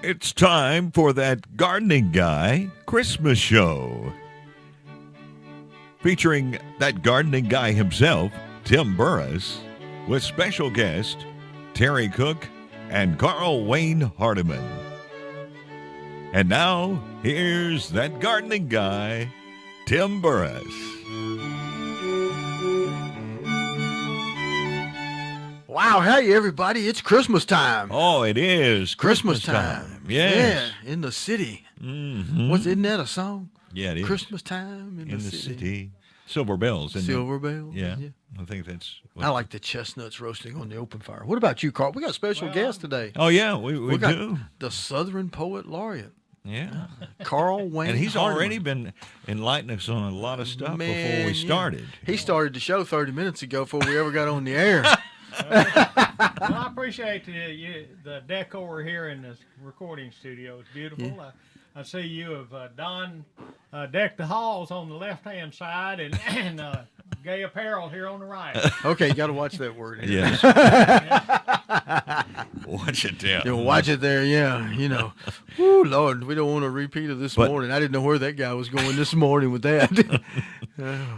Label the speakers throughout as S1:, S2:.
S1: It's time for that gardening guy Christmas show. Featuring that gardening guy himself, Tim Burress, with special guest Terry Cook and Carl Wayne Hardiman. And now, here's that gardening guy, Tim Burress.
S2: Wow, hey everybody, it's Christmas time.
S1: Oh, it is
S2: Christmas time.
S1: Yes.
S2: Yeah, in the city.
S1: Mm-hmm.
S2: Isn't that a song?
S1: Yeah, it is.
S2: Christmas time in the city.
S1: Silver bells.
S2: Silver bells.
S1: Yeah, I think that's...
S2: I like the chestnuts roasting on the open fire. What about you, Carl? We got a special guest today.
S1: Oh, yeah, we
S2: got
S1: do.
S2: The Southern Poet Laureate.
S1: Yeah.
S2: Carl Wayne
S1: And he's
S2: Hardiman.
S1: already been enlightening us on a lot of stuff before we
S2: yeah.
S1: started.
S2: He started the show 30 minutes ago before we ever got on the air.
S3: Well, I appreciate the decor here in the recording studio. It's beautiful.
S2: Yeah.
S3: I see you have decked the halls on the left-hand side and gay apparel here on the right.
S2: Okay, you got to watch that word.
S1: Yes. Watch it down.
S2: You watch it there, yeah. You know, whoo, Lord, we don't want a repeat of this morning. I didn't know where that guy was going this morning with that.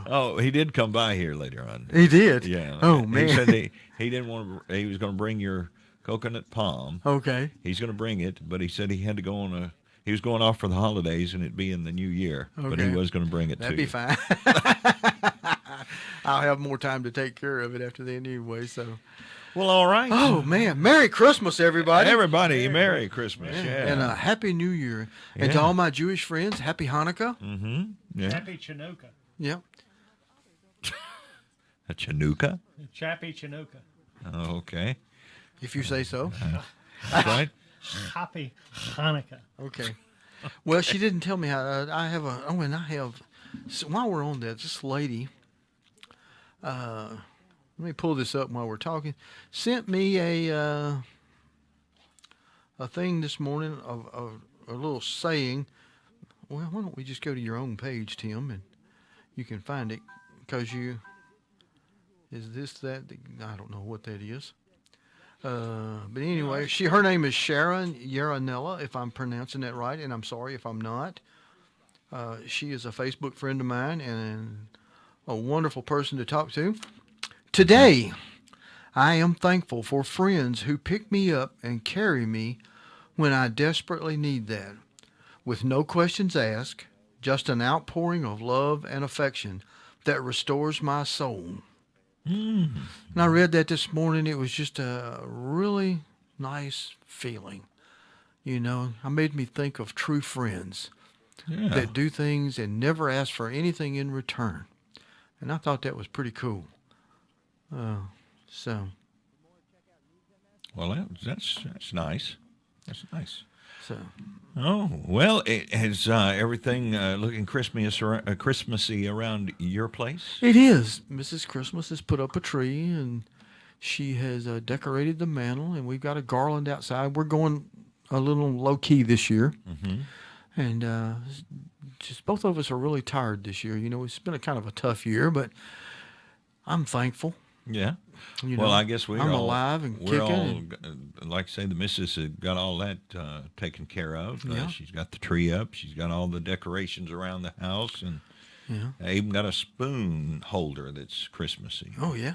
S1: Oh, he did come by here later on.
S2: He did?
S1: Yeah.
S2: Oh, man.
S1: He said he didn't want to, he was going to bring your coconut palm.
S2: Okay.
S1: He's going to bring it, but he said he had to go on he was going off for the holidays and it'd be in the new year.
S2: Okay.
S1: But he was going to bring it
S2: That'd
S1: to
S2: be
S1: you.
S2: fine. I'll have more time to take care of it after then anyway, so.
S1: Well, all right.
S2: Oh, man. Merry Christmas, everybody.
S1: Everybody, Merry Christmas. Yeah.
S2: And a Happy New Year. And to all my Jewish friends, Happy Hanukkah.
S1: Mm-hmm. Yeah.
S3: Happy Chanukah.
S2: Yep.
S1: A Chanukah?
S3: Chappy Chanukah.
S1: Oh, okay.
S2: If you say so.
S1: That's right.
S3: Happy Hanukkah.
S2: Okay. Well, she didn't tell me how. So while we're on that, this lady, let me pull this up while we're talking, sent me a thing this morning of a little saying. Well, why don't we just go to your own page, Tim, and you can find it, because is this that? I don't know what that is. But anyway, her name is Sharon Yaranella, if I'm pronouncing that right, and I'm sorry if I'm not. She is a Facebook friend of mine and a wonderful person to talk to. Today, I am thankful for friends who pick me up and carry me when I desperately need that. With no questions asked, just an outpouring of love and affection that restores my soul. And I read that this morning. It was just a really nice feeling. You know, it made me think of true friends that do things and never ask for anything in return. And I thought that was pretty cool. So.
S1: Well, that's nice. That's nice.
S2: So.
S1: Oh, well, is everything looking Christmassy around your place?
S2: It is. Mrs. Christmas has put up a tree, and she has decorated the mantle, and we've got a garland outside. We're going a little low-key this year. Mm-hmm. And just both of us are really tired this year. You know, it's been a kind of a tough year, but I'm thankful.
S1: Yeah.
S2: You
S1: well,
S2: know,
S1: I guess
S2: I'm alive and
S1: we're
S2: kicking.
S1: all, like I say, the missus has got all that taken care of.
S2: Yeah.
S1: She's got the tree up. She's got all the decorations around the house, and I even got a spoon holder that's Christmassy.
S2: Oh, yeah.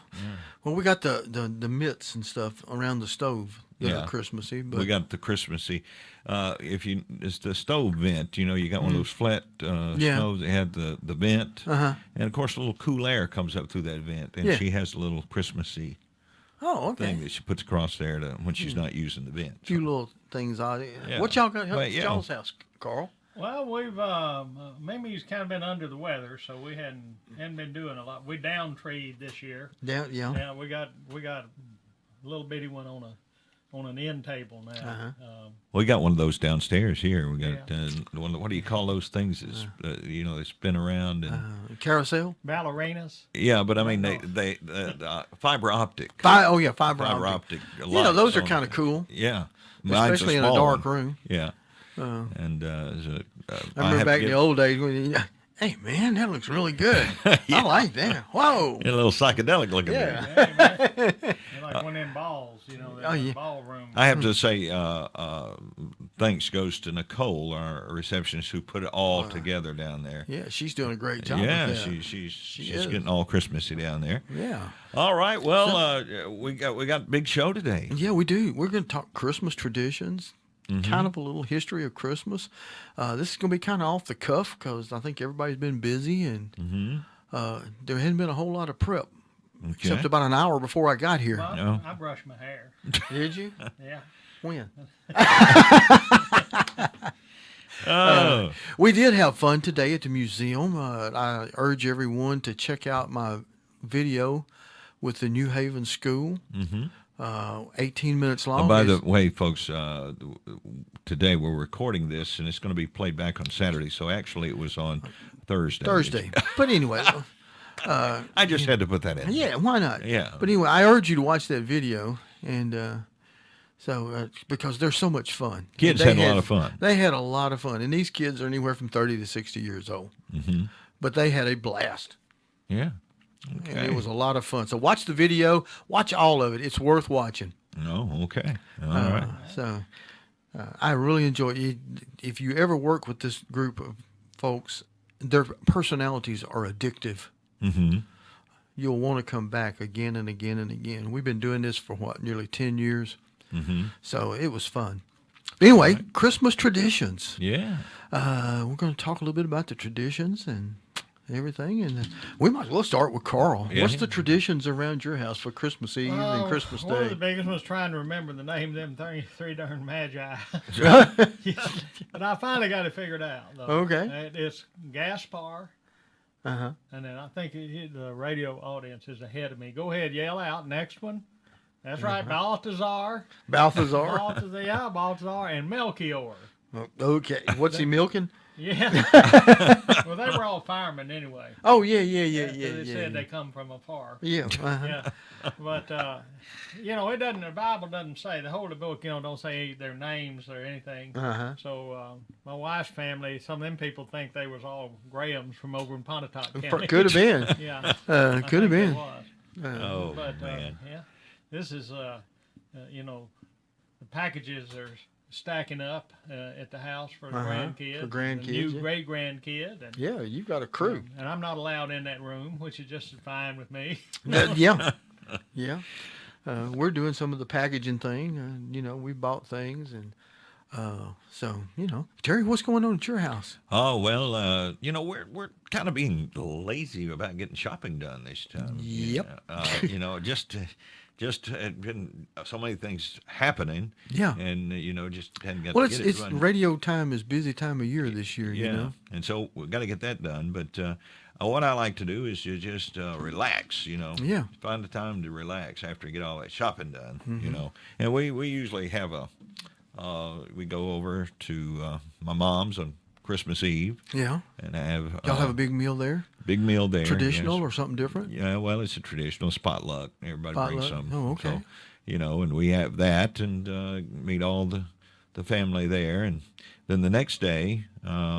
S2: Well, we got the mitts and stuff around the stove that are Christmassy. But
S1: we got the Christmassy. It's the stove vent. You know, you got one of those flat stoves that had the vent, and of course, a little cool air comes up through that vent, and she has a little Christmassy thing that she puts across there when she's not using the vent.
S2: A few little things out there.
S1: Yeah.
S2: What y'all got
S1: But,
S2: at y'all's house, Carl?
S3: Well, we've Mimi's kind of been under the weather, so we hadn't been doing a lot. We down treed this year.
S2: Yeah.
S3: Yeah, we got a little bitty one on an end table now.
S1: We got one of those downstairs here. We got what do you call those things? They spin around and
S2: Carousel.
S3: Ballerinas.
S1: Yeah, but I mean they fiber optic.
S2: Fiber
S1: optic.
S2: You know, those are kind of cool.
S1: Yeah,
S2: especially in a dark room.
S1: Yeah, and
S2: I remember back in the old days when hey, man, that looks really good. I like that. Whoa.
S1: A little psychedelic looking there.
S3: Yeah, they're like one of them balls, that ballroom.
S1: I have to say, thanks goes to Nicole, our receptionist, who put it all together down there.
S2: Yeah, she's doing a great job.
S1: Yeah,
S2: with that.
S1: she's getting all Christmassy down there.
S2: Yeah.
S1: All right. Well, we got a big show today.
S2: Yeah, we do. We're going to talk Christmas traditions, kind of a little history of Christmas. This is going to be kind of off the cuff because I think everybody's been busy and there hadn't been a whole lot of prep, except about an hour before I got here.
S3: Well, I brushed my hair.
S2: Did you?
S3: Yeah.
S2: When?
S1: Oh.
S2: We did have fun today at the museum. I urge everyone to check out my video with the New Haven School. 18 minutes long.
S1: By the way, folks, today we're recording this, and it's going to be played back on Saturday. So actually, it was on Thursday.
S2: But anyway.
S1: I just had to put that in.
S2: Yeah, why not?
S1: Yeah.
S2: But anyway, I urge you to watch that video, and because they're so much fun.
S1: Kids had a lot of fun.
S2: They had a lot of fun, and these kids are anywhere from 30 to 60 years old. But they had a blast.
S1: Yeah.
S2: Okay. And it was a lot of fun. So watch the video. Watch all of it. It's worth watching.
S1: No, okay. All right.
S2: So I really enjoy it. If you ever work with this group of folks, their personalities are addictive. You'll want to come back again and again and again. We've been doing this for, nearly 10 years? So it was fun. Anyway, Christmas traditions.
S1: Yeah.
S2: We're going to talk a little bit about the traditions and everything, and we might as well start with Carl.
S1: Yeah.
S2: What's the traditions around your house for Christmas Eve and Christmas
S3: One of the
S2: Day?
S3: biggest was trying to remember the name of them three darn magi. But I finally got it figured out, though.
S2: Okay.
S3: It's Gaspar,
S2: Uh-huh.
S3: and then I think the radio audience is ahead of me. Go ahead, yell out. Next one. That's right, Balthazar.
S2: Balthazar.
S3: Balthazar, and Melchior.
S2: Okay. What's he milking?
S3: Yeah. Well, they were all firemen anyway.
S2: Oh, yeah.
S3: They said they come from afar.
S2: Yeah. Uh-huh.
S3: Yeah. But, the Bible doesn't say, the Holy Book, don't say their names or anything.
S2: Uh-huh.
S3: So, my wife's family, some of them people think they was all Grahams from over in Pontotoc County.
S2: Could have been.
S3: Yeah.
S2: Could have been.
S1: Oh,
S3: But,
S1: man.
S3: yeah, this is, the packages are stacking up at the house for the grandkids.
S2: For grandkids,
S3: the new
S2: yeah.
S3: great grandkid. And,
S2: Yeah, you've got a crew.
S3: and I'm not allowed in that room, which is just fine with me.
S2: Yeah. Yeah. We're doing some of the packaging thing. We bought things, and Terry, what's going on at your house?
S1: Oh, well, we're kind of being lazy about getting shopping done this time.
S2: Yep.
S1: Just had been so many things happening.
S2: Yeah.
S1: And, just hadn't got
S2: Well,
S1: to get it
S2: it's
S1: done.
S2: radio time is busy time of year this year,
S1: Yeah. And so we've got to get that done. But what I like to do is you just relax,
S2: Yeah.
S1: Find the time to relax after you get all that shopping done, And we usually have we go over to my mom's on Christmas Eve.
S2: Yeah.
S1: And have
S2: Y'all have a big meal there?
S1: big meal there.
S2: Traditional
S1: yes.
S2: or something different?
S1: Yeah, well, it's a traditional potluck. Everybody brings
S2: Potluck?
S1: some.
S2: Oh, okay.
S1: So, and we have that and meet all the family there. And then the next day,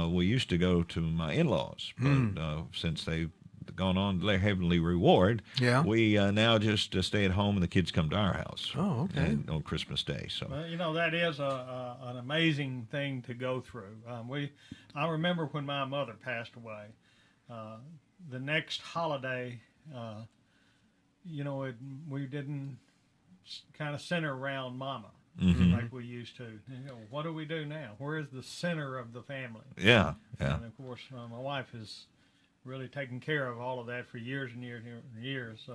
S1: we used to go to my in-laws. But since they've gone on to their heavenly reward,
S2: Yeah.
S1: we now just stay at home and the kids come to our house.
S2: Oh, okay.
S1: On Christmas Day. So.
S3: Well, that is an amazing thing to go through. I remember when my mother passed away. The next holiday, we didn't kind of center around Mama like we used to. What do we do now? Where is the center of the family?
S1: Yeah.
S3: And of course, my wife has really taken care of all of that for years and years and years.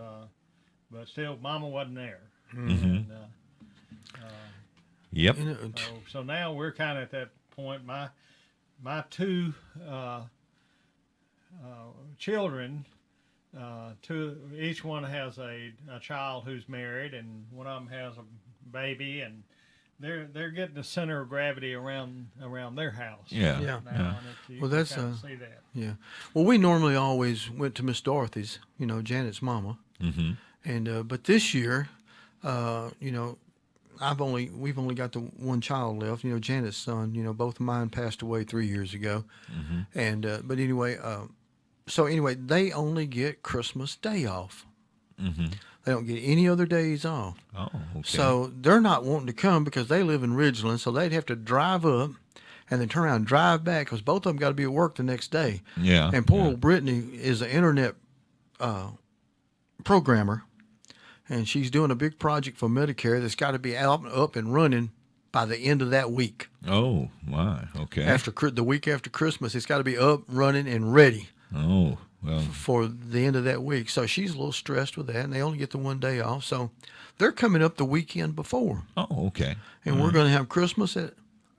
S3: But still, Mama wasn't there. And,
S1: Yep.
S3: so now we're kind of at that point. My two children, each one has a child who's married, and one of them has a baby, and they're getting the center of gravity around their house.
S1: Yeah.
S2: Yeah.
S3: Now, and
S2: Well, that's
S3: kind of see that.
S2: Yeah. Well, we normally always went to Miss Dorothy's, Janet's mama.
S1: Mm-hmm.
S2: And but this year, we've only got the one child left. Janet's son. Both of mine passed away 3 years ago. And but anyway, they only get Christmas Day off. They don't get any other days off.
S1: Oh, okay.
S2: So they're not wanting to come because they live in Ridgeland, so they'd have to drive up and then turn around and drive back because both of them got to be at work the next day.
S1: Yeah.
S2: And poor old Brittany is an internet programmer, and she's doing a big project for Medicare that's got to be up and running by the end of that week.
S1: Oh, my. Okay.
S2: The week after Christmas, it's got to be up, running, and ready.
S1: Oh, well.
S2: For the end of that week. So she's a little stressed with that, and they only get the one day off. So they're coming up the weekend before.
S1: Oh, okay.
S2: And we're going to have Christmas at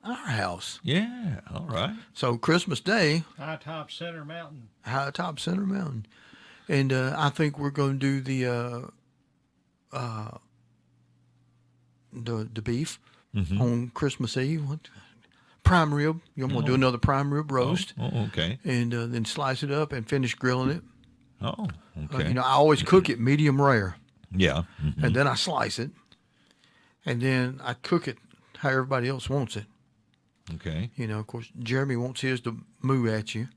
S2: our house.
S1: Yeah, all right.
S2: So Christmas Day.
S3: High top Center Mountain.
S2: And I think we're going to do the beef on Christmas Eve. Prime rib. I'm going to do another prime rib roast.
S1: Oh, okay.
S2: And then slice it up and finish grilling it.
S1: Oh, okay.
S2: I always cook it medium rare.
S1: Yeah.
S2: And then I slice it. And then I cook it how everybody else wants it.
S1: Okay.
S2: Of course, Jeremy wants his to moo at you.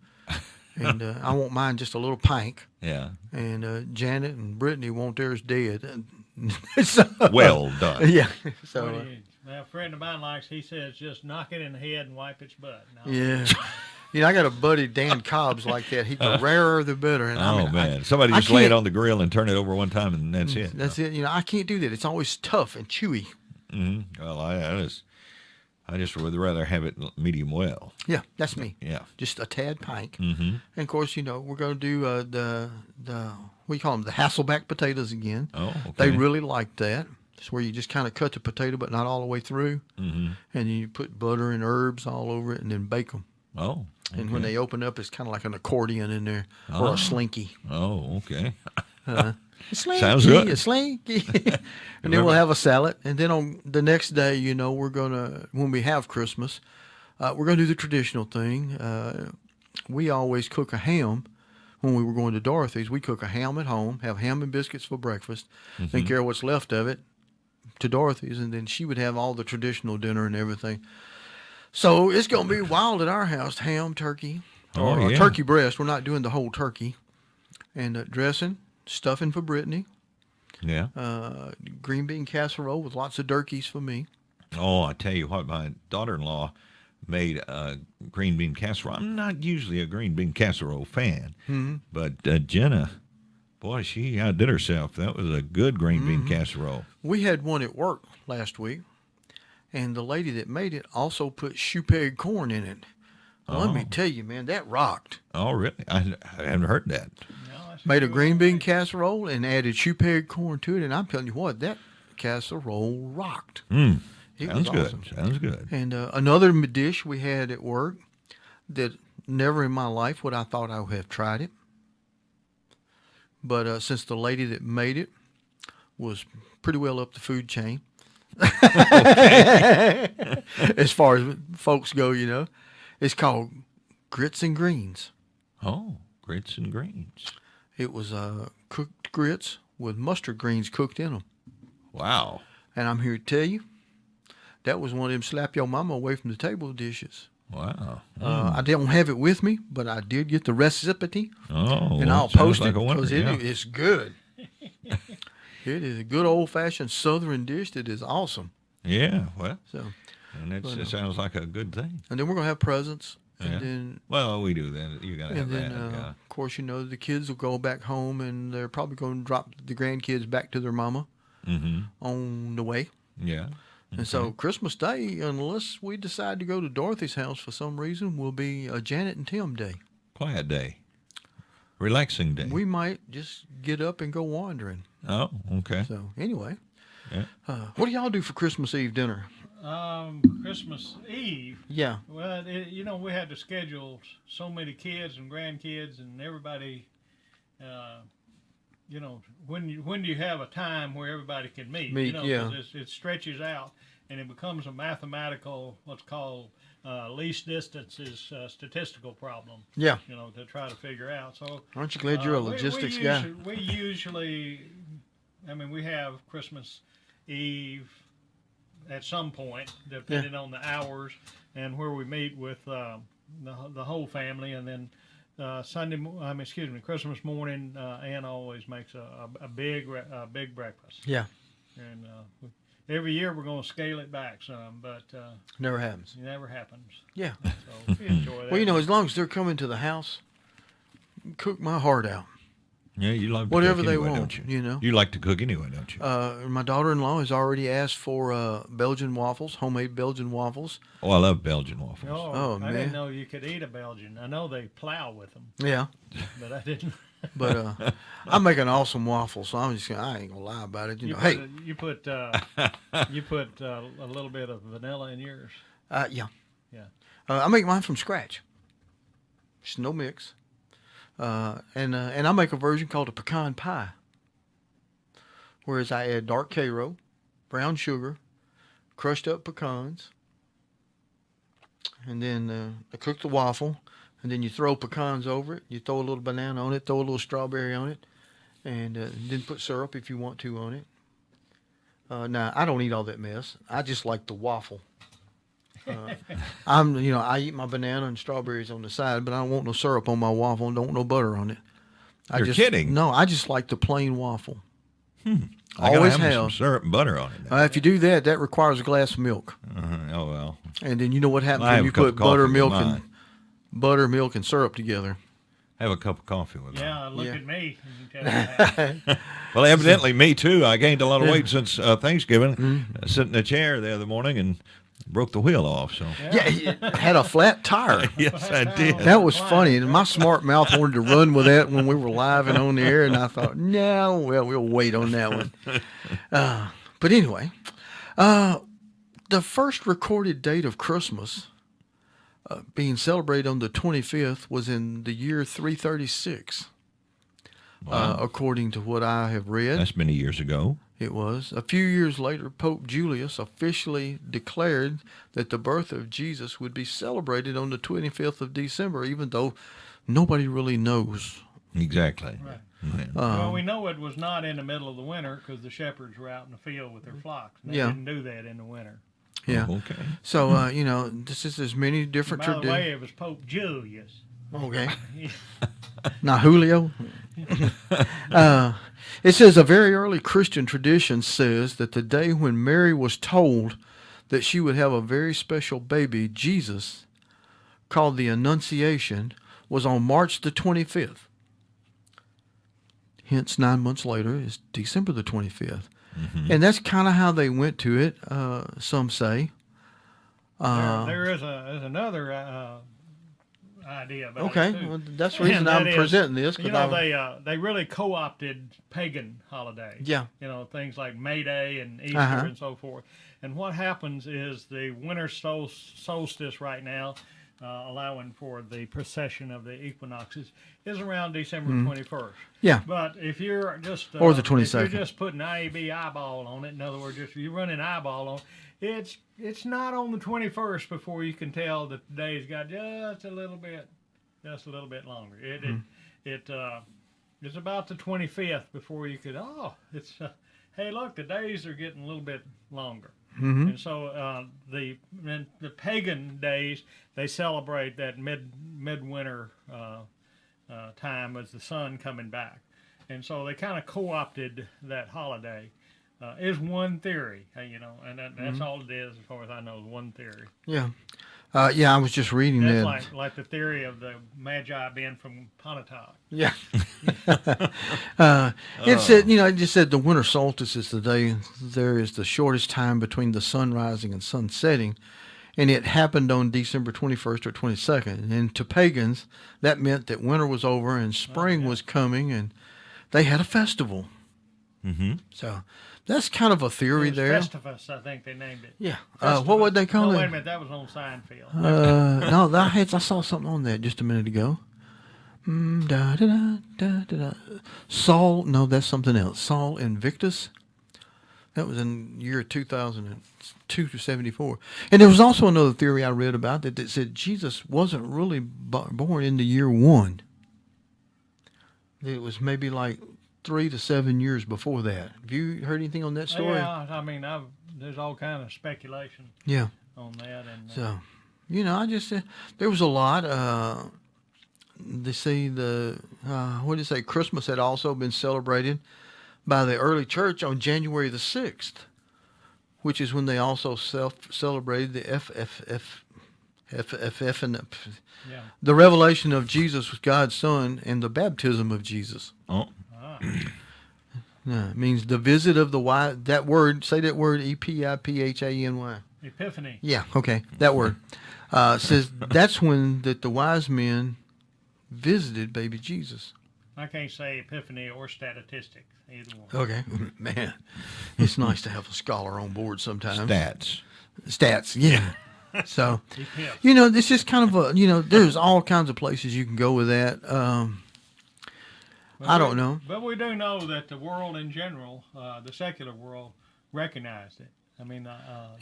S2: And I want mine just a little pink.
S1: Yeah.
S2: And Janet and Brittany want theirs dead. So,
S1: well done.
S2: Yeah. So
S3: a friend of mine he says, just knock it in the head and wipe its butt. No.
S2: yeah. I got a buddy, Dan Cobbs, like that. He the rarer the better. And
S1: man. Somebody just lay it on the grill and turn it over one time, and that's it.
S2: That's it. I can't do that. It's always tough and chewy.
S1: Mm-hmm. Well, I just would rather have it medium well.
S2: Yeah, that's me.
S1: Yeah.
S2: Just a tad pink.
S1: Mm-hmm.
S2: And, of course, we're going to do the what do you call them, the Hasselback potatoes again.
S1: Oh, okay.
S2: They really like that. It's where you just kind of cut the potato, but not all the way through.
S1: Mm-hmm.
S2: And you put butter and herbs all over it and then bake them.
S1: Oh, okay.
S2: And when they open up, it's kind of like an accordion in there or a slinky.
S1: Oh, okay.
S2: Slinky,
S1: Sounds good.
S2: A slinky. And then we'll have a salad. And then on the next day, we're going to, when we have Christmas, we're going to do the traditional thing. We always cook a ham. When we were going to Dorothy's, we cook a ham at home, have ham and biscuits for breakfast, then carry what's left of it to Dorothy's, and then she would have all the traditional dinner and everything. So it's going to be wild at our house, ham, turkey, or turkey breast. We're not doing the whole turkey. And dressing, stuffing for Brittany.
S1: Yeah.
S2: Green bean casserole with lots of turkeys for me.
S1: Oh, I tell you what, my daughter-in-law made a green bean casserole. I'm not usually a green bean casserole fan, but Jenna, boy, she outdid herself. That was a good green bean casserole.
S2: We had one at work last week, and the lady that made it also put shoe peg corn in it. Well, let me tell you, man, that rocked.
S1: Oh, really? I haven't heard that.
S3: No,
S2: Made a green bean casserole and added shoe peg corn to it, and I'm telling you what, that casserole rocked. It
S1: Sounds
S2: was
S1: good.
S2: awesome.
S1: Sounds good.
S2: And another dish we had at work that never in my life would I thought I would have tried it. But since the lady that made it was pretty well up the food chain, as far as folks go, it's called grits and greens.
S1: Oh, grits and greens.
S2: It was cooked grits with mustard greens cooked in them.
S1: Wow.
S2: And I'm here to tell you, that was one of them slap your mama away from the table dishes.
S1: Wow.
S2: I don't have it with me, but I did get the recipe.
S1: Oh,
S2: and I'll
S1: sounds
S2: post it because
S1: yeah.
S2: it's good. It is a good old-fashioned Southern dish that is awesome.
S1: Yeah, well,
S2: and
S1: it sounds like a good thing.
S2: And then we're going to have presents.
S1: Yeah.
S2: And then,
S1: well, we do that. You got to have that.
S2: Of course, the kids will go back home, and they're probably going to drop the grandkids back to their mama on the way.
S1: Yeah.
S2: And so Christmas Day, unless we decide to go to Dorothy's house for some reason, will be a Janet and Tim day.
S1: Quiet day. Relaxing day.
S2: We might just get up and go wandering.
S1: Oh, okay.
S2: So anyway,
S1: Yeah.
S2: What do y'all do for Christmas Eve dinner?
S3: Christmas Eve.
S2: Yeah.
S3: Well, we had to schedule so many kids and grandkids and everybody. When do you have a time where everybody can meet?
S2: Yeah.
S3: 'Cause it stretches out and it becomes a mathematical, what's called least distances statistical problem.
S2: Yeah.
S3: To try to figure out. So
S2: Aren't you glad you're a logistics guy?
S3: We usually, we have Christmas Eve at some point, depending on the hours and where we meet with the whole family, and then Christmas morning, Ann always makes a big breakfast.
S2: Yeah.
S3: And every year we're going to scale it back some, but
S2: Never happens.
S3: it never happens.
S2: Yeah.
S3: So we enjoy that.
S2: Well, you know, as long as they're coming to the house, cook my heart out.
S1: Yeah, you love to
S2: Whatever
S1: cook
S2: they
S1: anyway,
S2: want,
S1: don't you?
S2: you know.
S1: You like to cook anyway, don't you?
S2: My daughter-in-law has already asked for Belgian waffles, homemade Belgian waffles.
S1: Oh, I love Belgian waffles.
S2: Oh,
S3: I
S2: man.
S3: didn't know you could eat a Belgian. I know they plow with them,
S2: Yeah.
S3: but I didn't.
S2: But I make an awesome waffle, so I ain't gonna lie about it. You know,
S3: you put a little bit of vanilla in yours.
S2: Yeah.
S3: Yeah.
S2: I make mine from scratch. Just no mix. And I make a version called a pecan pie, whereas I add dark Karo, brown sugar, crushed up pecans, and then I cook the waffle, and then you throw pecans over it. You throw a little banana on it, throw a little strawberry on it, and then put syrup if you want to on it. Now I don't eat all that mess. I just like the waffle. I eat my banana and strawberries on the side, but I don't want no syrup on my waffle and don't want no butter on it.
S1: You're kidding?
S2: No, I just like the plain waffle.
S1: I gotta
S2: Always
S1: have
S2: have.
S1: some syrup and butter on it. Now.
S2: If you do that, that requires a glass of milk.
S1: Oh well.
S2: And then you know what happens
S1: I
S2: when
S1: have
S2: you
S1: a cup
S2: put
S1: of coffee with
S2: butter, milk, and syrup together.
S1: Have a cup of coffee with
S3: Yeah,
S1: mine.
S3: look
S2: Yeah.
S3: at me. You can tell me that.
S1: Well, evidently me too. I gained a lot of weight since Thanksgiving.
S2: Mm-hmm.
S1: Sitting in a chair the other morning and broke the wheel off. So
S2: Yeah, it had a flat tire.
S1: yes, I did.
S2: That was funny. And my smart mouth wanted to run with that when we were live and on the air, and I thought, no, well, we'll wait on that one. But anyway, the first recorded date of Christmas being celebrated on the 25th was in the year 336, according to what I have read.
S1: That's many years ago.
S2: It was. A few years later, Pope Julius officially declared that the birth of Jesus would be celebrated on the 25th of December, even though nobody really knows.
S1: Exactly.
S3: Right.
S1: Yeah.
S3: Well, we know it was not in the middle of the winter because the shepherds were out in the field with their flocks. And they didn't do that in the winter.
S2: Yeah.
S1: Oh, okay.
S2: So, this is as many different
S3: By the way,
S2: traditions.
S3: it was Pope Julius.
S2: Okay. Now, Julio. It says a very early Christian tradition says that the day when Mary was told that she would have a very special baby, Jesus, called the Annunciation, was on March the 25th. Hence, 9 months later is December the 25th. Mm-hmm. And that's kind of how they went to it, some say.
S3: There is another idea about
S2: Okay,
S3: it too.
S2: well, that's the reason I'm presenting this.
S3: You know, they really co-opted pagan holidays.
S2: Yeah.
S3: You know, things like May Day and Easter and so forth. And what happens is the winter solstice right now, allowing for the precession of the equinoxes, is around December 21st.
S2: Yeah.
S3: But if you're just
S2: or the
S3: if
S2: 22nd.
S3: you're just putting IAB eyeball on it, in other words, if you run an eyeball on it's not on the 21st before you can tell that the day's got just a little bit longer. It's about the 25th before you could. Hey, look, the days are getting a little bit longer.
S2: Mm-hmm.
S3: And so the pagan days, they celebrate that midwinter time as the sun coming back, and so they kind of co-opted that holiday. Is one theory, and that's all it is, as far as I know, is one theory.
S2: Yeah. I was just reading
S3: That's
S2: that.
S3: like the theory of the Magi being from Pontotoc.
S2: Yeah. It said, it just said the winter solstice is the day there is the shortest time between the sun rising and sun setting, and it happened on December 21st or 22nd. And to pagans, that meant that winter was over and spring was coming, and they had a festival.
S1: Mm-hmm.
S2: So that's kind of a theory there.
S3: Festivus, I think they named it.
S2: Yeah. What would they call it?
S3: Wait a minute, that was on Seinfeld.
S2: No, I saw something on that just a minute ago. Saul, no, that's something else. Saul Invictus. That was in year 2002 to 74. And there was also another theory I read about that said Jesus wasn't really born in the year 1. It was maybe like 3 to 7 years before that. Have you heard anything on that story?
S3: Yeah, I mean, there's all kind of speculation
S2: Yeah.
S3: on that. And
S2: So, I just there was a lot. they say what did it say? Christmas had also been celebrated by the early church on January the 6th, which is when they also celebrated the and the revelation of Jesus, God's Son, and the baptism of Jesus.
S1: Oh.
S2: It means the visit of the wise. That word, say that word, Epiphany.
S3: Epiphany.
S2: Yeah, okay, that word. Says that's when the wise men visited baby Jesus.
S3: I can't say epiphany or statistic, either one.
S2: Okay, man, it's nice to have a scholar on board sometimes. Stats, yeah. So, it's just kind of there's all kinds of places you can go with that. I don't know.
S3: But we do know that the world in general, the secular world, recognized it. I mean,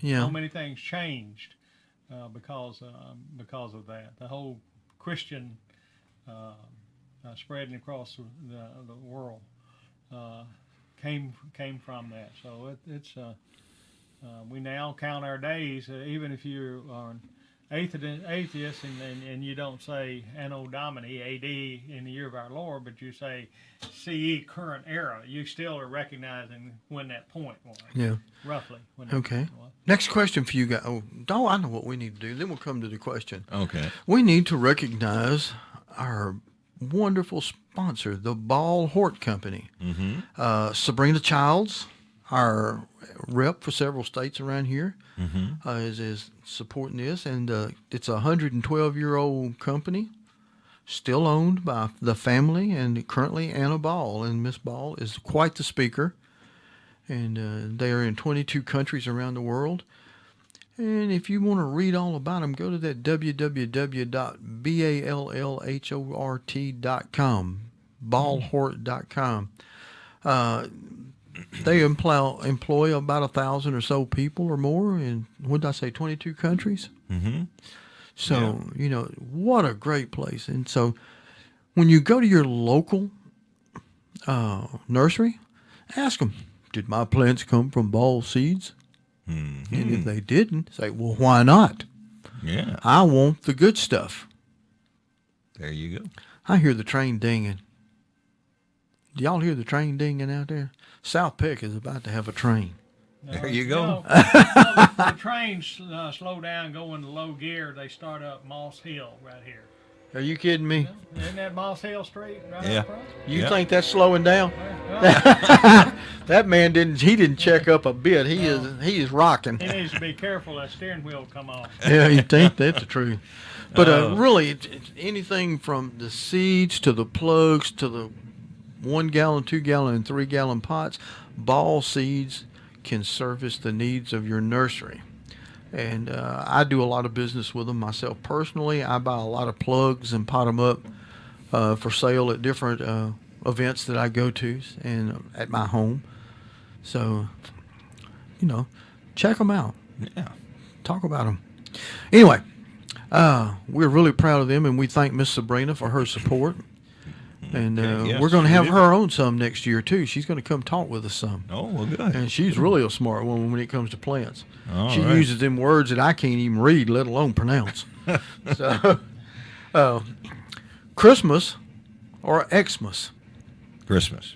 S3: so many things changed because of that. The whole Christian spreading across the world came from that. So it's we now count our days, even if you are an atheist and you don't say Anno Domini, A.D., in the year of our Lord, but you say CE, current era, you still are recognizing when that point was.
S2: Yeah.
S3: Roughly.
S2: Okay. Next question for you guys. Oh, I know what we need to do. Then we'll come to the question.
S1: Okay.
S2: We need to recognize our wonderful sponsor, the Ball Hort Company.
S1: Mm-hmm.
S2: Sabrina Childs, our rep for several states around here, is supporting this, and it's a 112-year-old company, still owned by the family, and currently Anna Ball, and Miss Ball is quite the speaker, and they are in 22 countries around the world. And if you want to read all about them, go to that www.ballhort.com, ballhort.com. They employ about 1,000 or so people or more in, what did I say, 22 countries?
S1: Mm-hmm.
S2: So, what a great place. And so when you go to your local nursery, ask them, did my plants come from Ball seeds?
S1: Mm-hmm.
S2: And if they didn't, say, well, why not?
S1: Yeah.
S2: I want the good stuff.
S1: There you go.
S2: I hear the train dinging. Do y'all hear the train dinging out there? South Peck is about to have a train.
S1: There you go.
S3: The trains slow down, go into low gear. They start up Moss Hill right here.
S2: Are you kidding me?
S3: Isn't that Moss Hill Street right up front?
S2: You think that's slowing down?
S3: Well,
S2: That man didn't check up a bit. He is rocking.
S3: he needs to be careful. That steering wheel will come off.
S2: Yeah, you think that's the truth. But really, it's anything from the seeds to the plugs to the 1 gallon, 2 gallon, and 3 gallon pots, Ball seeds can service the needs of your nursery. And I do a lot of business with them myself personally. I buy a lot of plugs and pot them up for sale at different events that I go to and at my home. So, check them out.
S1: Yeah.
S2: Talk about them. Anyway, we're really proud of them, and we thank Miss Sabrina for her support. And
S1: yes,
S2: we're going to have
S1: we do.
S2: her on some next year, too. She's going to come talk with us some.
S1: Oh, well, good.
S2: And she's really a smart woman when it comes to plants. She
S1: right.
S2: uses them words that I can't even read, let alone pronounce. So, Christmas or Xmas?
S1: Christmas.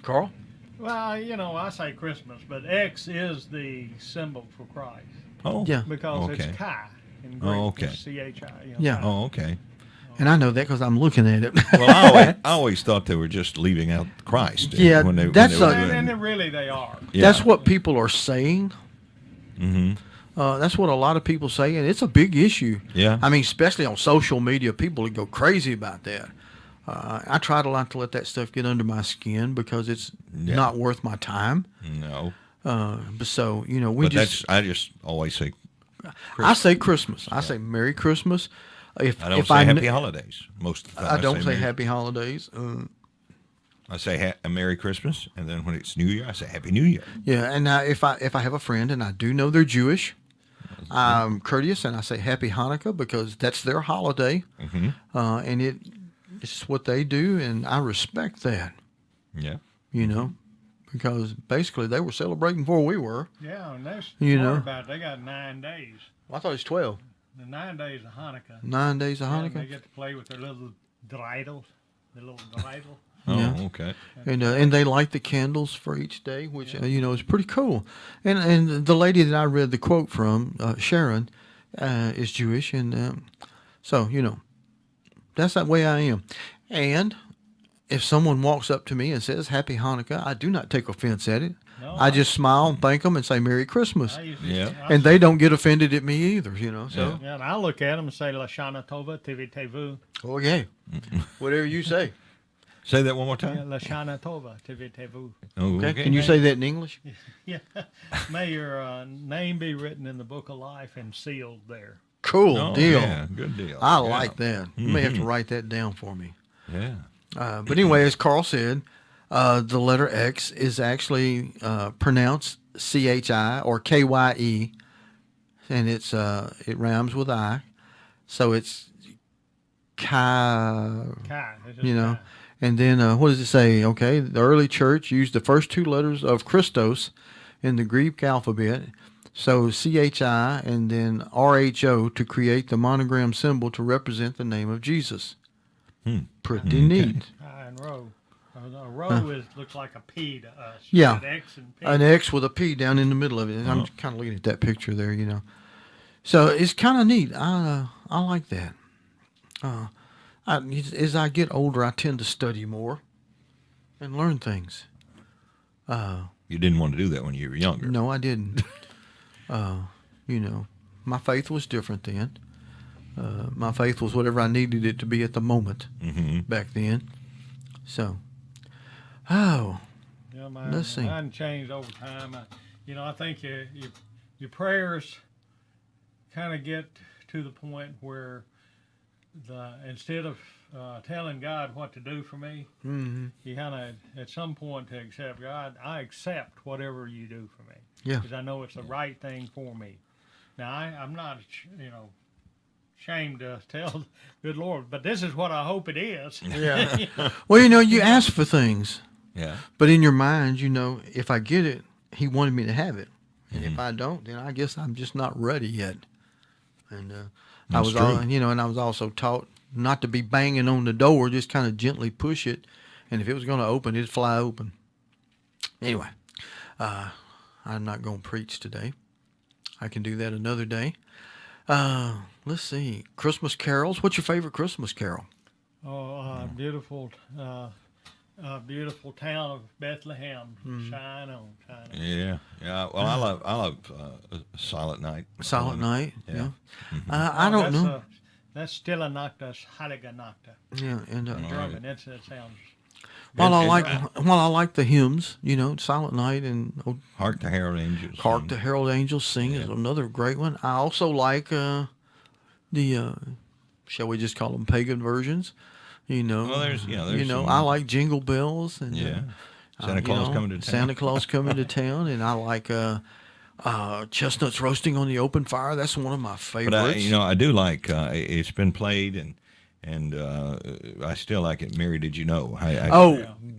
S2: Carl?
S3: Well, I say Christmas, but X is the symbol for Christ.
S1: Oh.
S2: Yeah.
S3: Because
S1: Okay.
S3: it's Chi in Greek.
S1: Oh, okay.
S3: It's C-H-I.
S2: Yeah.
S3: Chi.
S1: Oh, okay.
S2: And I know that because I'm looking at it.
S1: Well, I always thought they were just leaving out Christ.
S2: Yeah,
S1: when they
S2: that's
S1: were
S2: a-
S1: doing-
S3: And really they are.
S1: Yeah.
S2: That's what people are saying.
S1: Mm-hmm.
S2: That's what a lot of people say, and it's a big issue.
S1: Yeah.
S2: I mean, especially on social media, people go crazy about that. I try to not to let that stuff get under my skin because it's not worth my time.
S1: No.
S2: But so, we
S1: But
S2: just...
S1: I just always say
S2: I say Christmas. I say Merry Christmas. If
S1: I don't
S2: if
S1: say
S2: I
S1: Happy Holidays most of the time.
S2: I don't say
S1: Merry-
S2: Happy Holidays.
S1: I say a Merry Christmas, and then when it's New Year, I say Happy New Year.
S2: Yeah, and if I have a friend and I do know they're Jewish, I'm courteous and I say Happy Hanukkah because that's their holiday, and it's what they do, and I respect that.
S1: Yeah.
S2: Because basically they were celebrating before we were.
S3: Yeah, and that's
S2: You
S3: smart
S2: know.
S3: about it. They got 9 days.
S2: I thought it was 12.
S3: the 9 days of Hanukkah.
S2: 9 days of
S3: Yeah,
S2: Hanukkah.
S3: they get to play with their little dreidels. The little dreidel.
S1: Oh,
S2: Yeah.
S1: okay.
S2: And they light the candles for each day, which is pretty cool. And the lady that I read the quote from, Sharon, is Jewish, and so that's that way I am. And if someone walks up to me and says Happy Hanukkah, I do not take offense at it.
S3: No,
S2: I just smile and thank them and say Merry Christmas.
S1: Yeah.
S2: And they don't get offended at me either, So,
S3: Yeah, and I look at them and say Lashana Tova Tivitevu.
S2: oh yeah, whatever you say.
S1: Say that one more
S3: Yeah,
S1: time.
S3: Lashana Tova Tivitevu.
S1: Oh,
S2: Okay. Can you say that in English?
S3: Yeah. May your name be written in the book of life and sealed there.
S2: Cool
S1: Oh,
S2: deal.
S1: Yeah, good deal.
S2: I
S1: Yeah.
S2: like that. You may have to write that down for me.
S1: Yeah.
S2: But anyway, as Carl said, the letter X is actually pronounced CHI or KYE, and it rhymes with I, so it's Chi.
S3: Kai. It's just Kai.
S2: And then what does it say? Okay, the early church used the first two letters of Christos in the Greek alphabet, so CHI and then RHO to create the monogram symbol to represent the name of Jesus. Pretty neat.
S3: Kai and row. A row looks like a P to us.
S2: Yeah.
S3: An X and P.
S2: An X with a P down in the middle of it. I'm kind of looking at that picture there, So it's kind of neat. I like that. As I get older, I tend to study more and learn things.
S1: You didn't want to do that when you were younger.
S2: No, I didn't. My faith was different then. My faith was whatever I needed it to be at the moment back then. So,
S3: Yeah,
S2: let's see.
S3: Mine changed over time. I think your prayers kind of get to the point where instead of telling God what to do for me, you kind of at some point to accept God. I accept whatever you do for me.
S2: Yeah.
S3: Because I know it's the right thing for me. Now I'm not ashamed to tell, good Lord, but this is what I hope it is.
S2: Yeah. Well, you ask for things.
S1: Yeah.
S2: But in your mind, if I get it, he wanted me to have it. And if I don't, then I guess I'm just not ready yet. And I was, and I was also taught not to be banging on the door, just kind of gently push it. And if it was going to open, it'd fly open. Anyway, I'm not going to preach today. I can do that another day. Let's see. Christmas carols. What's your favorite Christmas carol?
S3: Oh, beautiful town of Bethlehem, shine on, shine on.
S1: Yeah. Yeah. Well, I love Silent Night.
S2: Silent Night.
S1: Yeah.
S2: I don't know.
S3: That's Stille Nacht, that's Heilige Nacht.
S2: Yeah, and
S3: German. That sounds.
S2: while I like the hymns, Silent Night and
S1: Hark the Herald Angels.
S2: Hark the Herald Angels Sing is another great one. I also like the shall we just call them pagan versions?
S1: Well, there's some,
S2: I like Jingle Bells and
S1: Santa Claus coming to town.
S2: Santa Claus coming to town, and I like chestnuts roasting on the open fire. That's one of my favorites.
S1: But I do like it's been played and I still like it. Mary, did you know?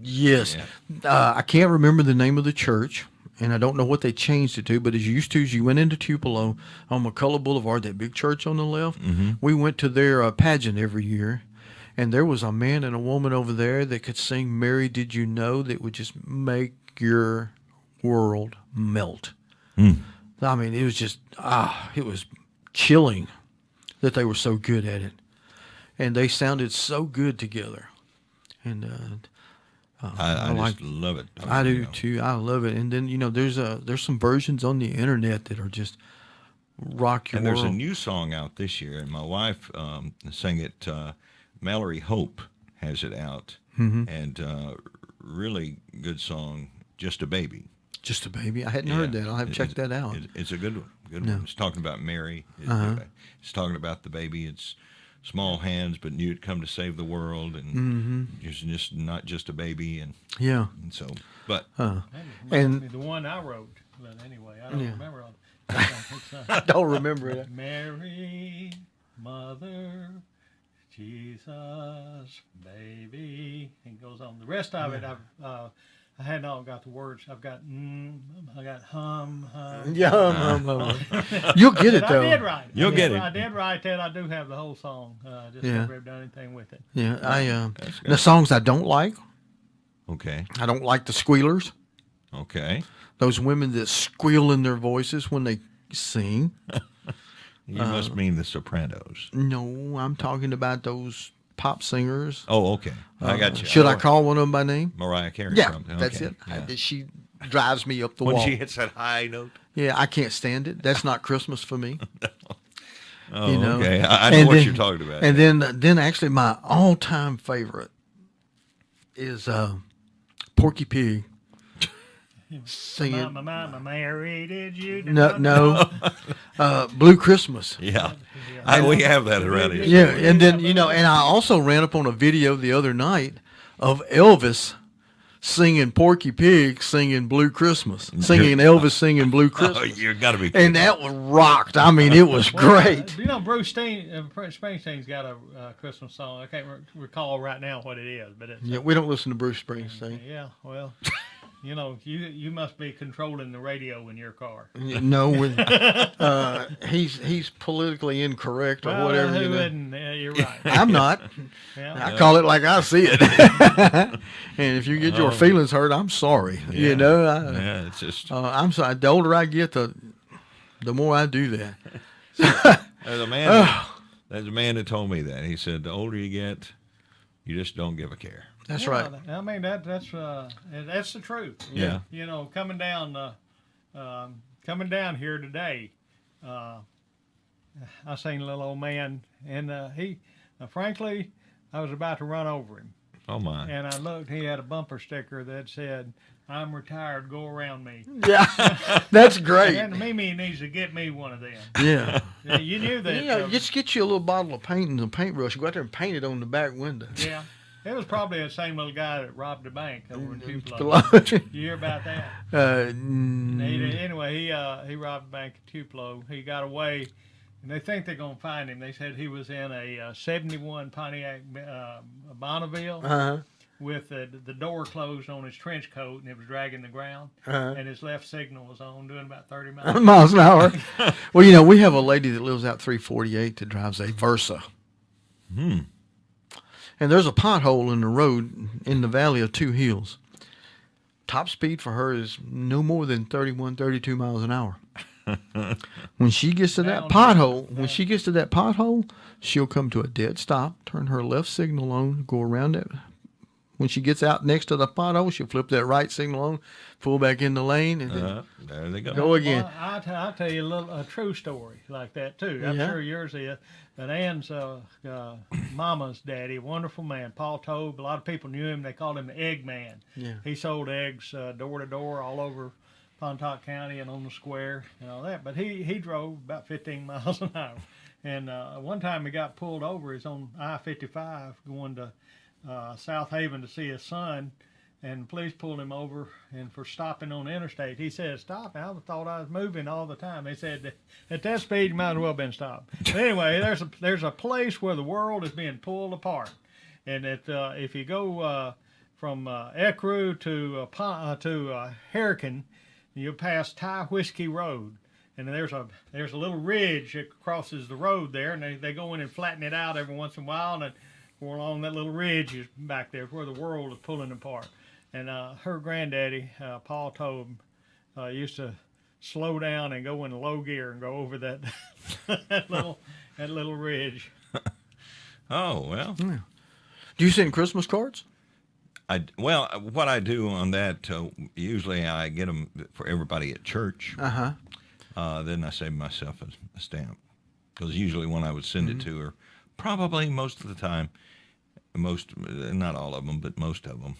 S2: Yes.
S1: Yeah.
S2: I can't remember the name of the church, and I don't know what they changed it to, but as you went into Tupelo on McCullough Boulevard, that big church on the left, we went to their pageant every year, and there was a man and a woman over there that could sing Mary, Did You Know, that would just make your world melt. I mean, it was just, it was chilling that they were so good at it. And they sounded so good together. And
S1: I just love it.
S2: I do too. I love it. And then there's some versions on the internet that are just rock your
S1: world. And there's
S2: world.
S1: a new song out this year, and my wife sang it. Mallory Hope has it out, and really good song. Just a Baby.
S2: Just a Baby. I hadn't heard that. I'll have to check that out.
S1: It's a good one. Good one. It's talking about Mary. It's talking about the baby. It's small hands, but knew it'd come to save the world, and just not just a baby. And so, but
S2: and
S3: the one I wrote. But anyway, I don't remember.
S2: I don't remember it.
S3: Mary, Mother, Jesus, baby. It goes on. The rest of it, I hadn't all got the words. I've got I got hum.
S2: Yeah, you'll get it though.
S3: I did write it.
S1: You'll get it.
S3: I did write that. I do have the whole song. Just never done anything with it.
S2: Yeah, the songs I don't like.
S1: Okay.
S2: I don't like the squealers.
S1: Okay.
S2: Those women that squeal in their voices when they sing.
S1: You must mean the Sopranos.
S2: No, I'm talking about those pop singers.
S1: Oh, okay. I got you.
S2: Should I call one of them by name?
S1: Mariah Carey.
S2: Yeah,
S1: Okay.
S2: that's it.
S1: Yeah.
S2: She drives me up the
S1: When
S2: wall.
S1: she hits that high note.
S2: Yeah, I can't stand it. That's not Christmas for me.
S1: Oh, okay. I know what you're talking about.
S2: And then actually my all-time favorite is Porky Pig singing.
S3: Mama Mary, did you?
S2: No, Blue Christmas.
S1: Yeah. We have that around here.
S2: Yeah, and then and I also ran up on a video the other night of Elvis singing Porky Pig, singing Blue Christmas, singing Elvis singing Blue Christmas.
S1: Oh, you got to be.
S2: And that was rocked. I mean, it was great.
S3: Bruce Springsteen's got a Christmas song. I can't recall right now what it is, but it's
S2: Yeah, we don't listen to Bruce Springsteen.
S3: yeah. Well, you must be controlling the radio in your car.
S2: No, he's politically incorrect or whatever.
S3: Who isn't? You're right.
S2: I'm not.
S3: Yeah.
S2: I call it like I see it. And if you get your feelings hurt, I'm sorry.
S1: Yeah.
S2: Yeah,
S1: It's just.
S2: I'm sorry. The older I get, the more I do that.
S1: There's a man that told me that. He said, the older you get, you just don't give a care.
S2: That's right.
S3: I mean that's the truth.
S1: Yeah.
S3: Coming down here today, I seen a little old man, and he, frankly, I was about to run over him.
S1: Oh my!
S3: And I looked. He had a bumper sticker that said, "I'm retired. Go around me."
S2: Yeah, that's great.
S3: And Mimi needs to get me one of them.
S2: Yeah.
S3: You knew that.
S2: Just get you a little bottle of paint and a paintbrush. Go out there and paint it on the back window.
S3: Yeah. It was probably the same little guy that robbed a bank over in Tupelo. You hear about that? Anyway, he robbed a bank in Tupelo. He got away, and they think they're going to find him. They said he was in a 71 Pontiac Bonneville with the door closed on his trench coat, and it was dragging the ground, and his left signal was on, doing about 30
S2: miles an hour. Well, we have a lady that lives out 348 that drives a Versa. And there's a pothole in the road in the Valley of Two Hills. Top speed for her is no more than 31, 32 miles an hour. When she gets to that pothole, she'll come to a dead stop, turn her left signal on, go around it. When she gets out next to the pothole, she'll flip that right signal on, pull back in the lane, and then
S1: there they
S2: go again.
S3: Well, I'll tell you a true story like that, too. I'm sure yours is. But Ann's mama's daddy, wonderful man, Paul Tobe. A lot of people knew him. They called him the Egg Man. Yeah. He sold eggs door to door all over Pontotoc County and on the square and all that. But he drove about 15 miles an hour. And one time he got pulled over. He's on I-55 going to South Haven to see his son. And the police pulled him over, and for stopping on the interstate, he said, "Stop! I thought I was moving all the time." They said, "At that speed, you might as well have been stopped." But anyway, there's a place where the world is being pulled apart, and if you go from Ecru to Hurricane, you'll pass Thai Whiskey Road, and there's a little ridge that crosses the road there, and they go in and flatten it out every once in a while, and along that little ridge is back there where the world is pulling apart. And her granddaddy, Paul Tobe, used to slow down and go in low gear and go over that that little ridge.
S1: Oh, well.
S2: Yeah. Do you send Christmas cards?
S1: What I do on that, usually I get them for everybody at church. Then I save myself a stamp. Because usually when I would send it to her, probably most of the time, not all of them, but most of them.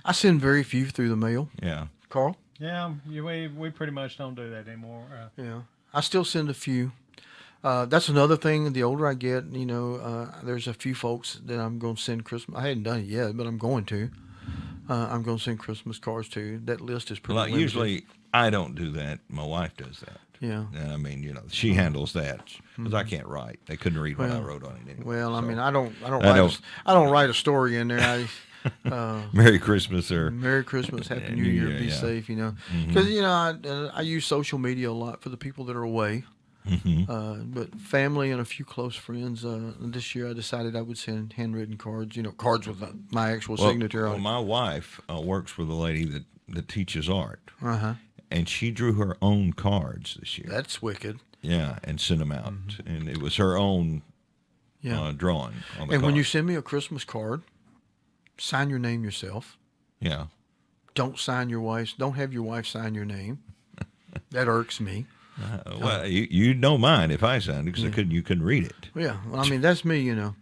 S2: I send very few through the mail.
S1: Yeah.
S2: Carl?
S3: Yeah, we pretty much don't do that anymore.
S2: Yeah. I still send a few. That's another thing. The older I get, there's a few folks that I'm going to send Christmas. I hadn't done it yet, but I'm going to. I'm going to send Christmas cards to. That list is pretty limited.
S1: Usually I don't do that. My wife does that.
S2: Yeah.
S1: And I mean, she handles that because I can't write. They couldn't read what I wrote on it anyway.
S2: Well,
S1: so.
S2: I mean, I don't write a story in there.
S1: Merry Christmas, sir.
S2: Merry Christmas, Happy New
S1: New
S2: Year,
S1: Year,
S2: be
S1: yeah.
S2: safe, Because, I use social media a lot for the people that are away. But family and a few close friends, this year I decided I would send handwritten cards, cards with my actual signature
S1: well,
S2: on it.
S1: my wife works with a lady that teaches art,
S2: Uh-huh.
S1: and she drew her own cards this year.
S2: That's wicked.
S1: Yeah, and sent them out, and it was her own drawing on the
S2: And when
S1: card.
S2: you send me a Christmas card, sign your name yourself.
S1: Yeah.
S2: Don't have your wife sign your name. That irks me.
S1: Well, you don't mind if I signed it because you couldn't read it.
S2: Yeah, well, I mean that's me, and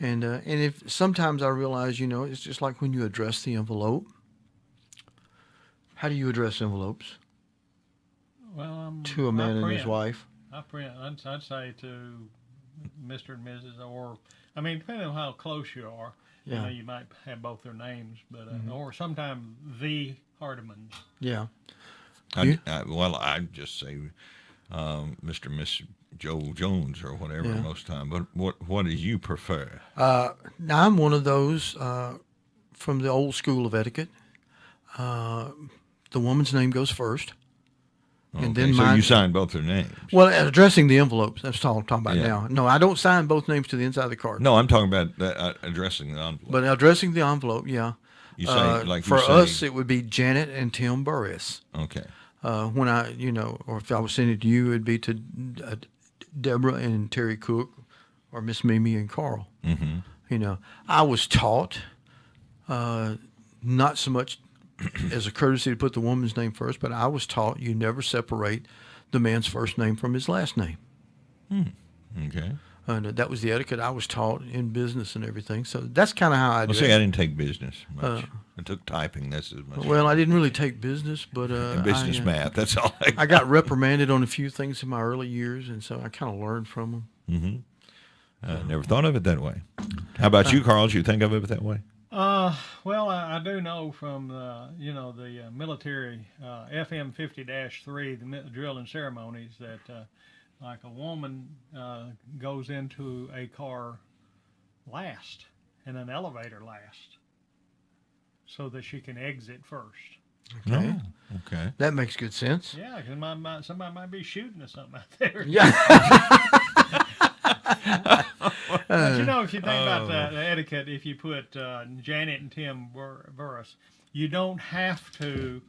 S2: if sometimes I realize, it's just like when you address the envelope. How do you address envelopes
S3: Well,
S2: to a man and his wife?
S3: I'd say to Mr. and Mrs. or, depending on how close you are,
S2: Yeah.
S3: you might have both their names, but or sometimes the Hardimans.
S2: Yeah.
S1: I'd just say Mr. and Miss Joe Jones or whatever most time. But what do you prefer?
S2: Now I'm one of those from the old school of etiquette. The woman's name goes first. And then
S1: so you sign both their names.
S2: Well, addressing the envelopes, that's all I'm talking about
S1: Yeah.
S2: now. No, I don't sign both names to the inside of the card.
S1: No, I'm talking about addressing the envelope.
S2: But addressing the envelope, yeah.
S1: You say
S2: For us, it would be Janet and Tim Burress.
S1: Okay.
S2: When or if I was sending it to you, it'd be to Deborah and Terry Cook, or Miss Mimi and Carl.
S1: Mm-hmm.
S2: I was taught not so much as a courtesy to put the woman's name first, but I was taught you never separate the man's first name from his last name.
S1: Okay.
S2: And that was the etiquette I was taught in business and everything. So that's kind of how I do
S1: See,
S2: it.
S1: I didn't take business much. I took typing. That's as much.
S2: Well, I didn't really take business, but
S1: and business math. That's all.
S2: I got reprimanded on a few things in my early years, and so I kind of learned from them.
S1: Mm-hmm. Never thought of it that way. How about you, Carl? Did you think of it that way?
S3: Well, I do know from the military FM 50-3, the drill and ceremonies, that like a woman goes into a car last and an elevator last, so that she can exit first.
S2: Okay.
S1: Oh, okay.
S2: That makes good sense.
S3: Yeah, because somebody might be shooting or something out there.
S2: Yeah.
S3: But if you think about the etiquette, if you put Janet and Tim Burress, you don't have to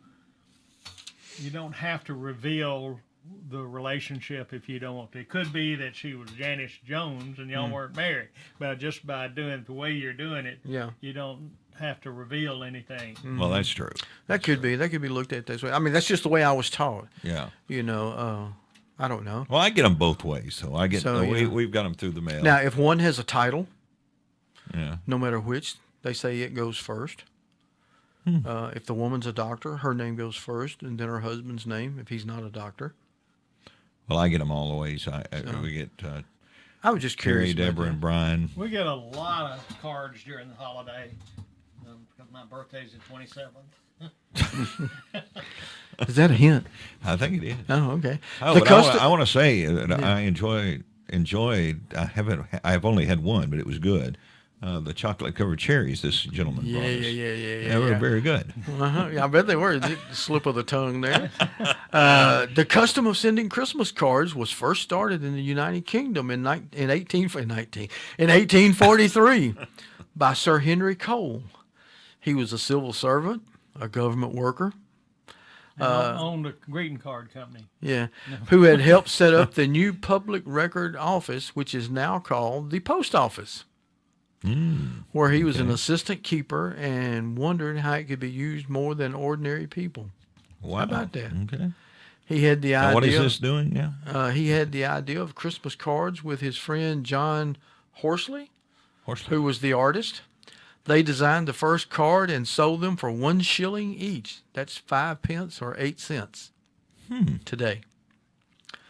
S3: reveal the relationship if you don't want to. It could be that she was Janice Jones and y'all weren't married, but just by doing it the way you're doing it, you don't have to reveal anything.
S1: Well, that's true.
S2: That could be looked at this way. I mean, that's just the way I was taught.
S1: Yeah.
S2: I don't know.
S1: Well, I get them both ways, so we've got them through the mail.
S2: Now, if one has a title,
S1: yeah.
S2: no matter which, they say it goes first. If the woman's a doctor, her name goes first, and then her husband's name if he's not a doctor.
S1: Well, I get them all the ways. We get
S2: I was just
S1: Carrie,
S2: curious.
S1: Deborah, and Brian.
S3: We get a lot of cards during the holiday. Because my birthday's the 27th.
S2: Is that a hint?
S1: I think it is.
S2: Oh, okay.
S1: Oh, but I want to say that I enjoyed. I've only had one, but it was good. The chocolate covered cherries this gentleman brought us.
S2: Yeah.
S1: They were very good.
S2: Yeah, I bet they were. The slip of the tongue there. The custom of sending Christmas cards was first started in the United Kingdom in 1843 by Sir Henry Cole. He was a civil servant, a government worker.
S3: Owned a greeting card company.
S2: Yeah, who had helped set up the new public record office, which is now called the post office. Where he was an assistant keeper and wondered how it could be used more than ordinary people.
S1: Wow.
S2: How about that?
S1: Okay.
S2: He had the idea.
S1: Now, what is this doing now?
S2: He had the idea of Christmas cards with his friend John Horsley, who was the artist. They designed the first card and sold them for 1 shilling each. That's 5 pence or 8 cents today.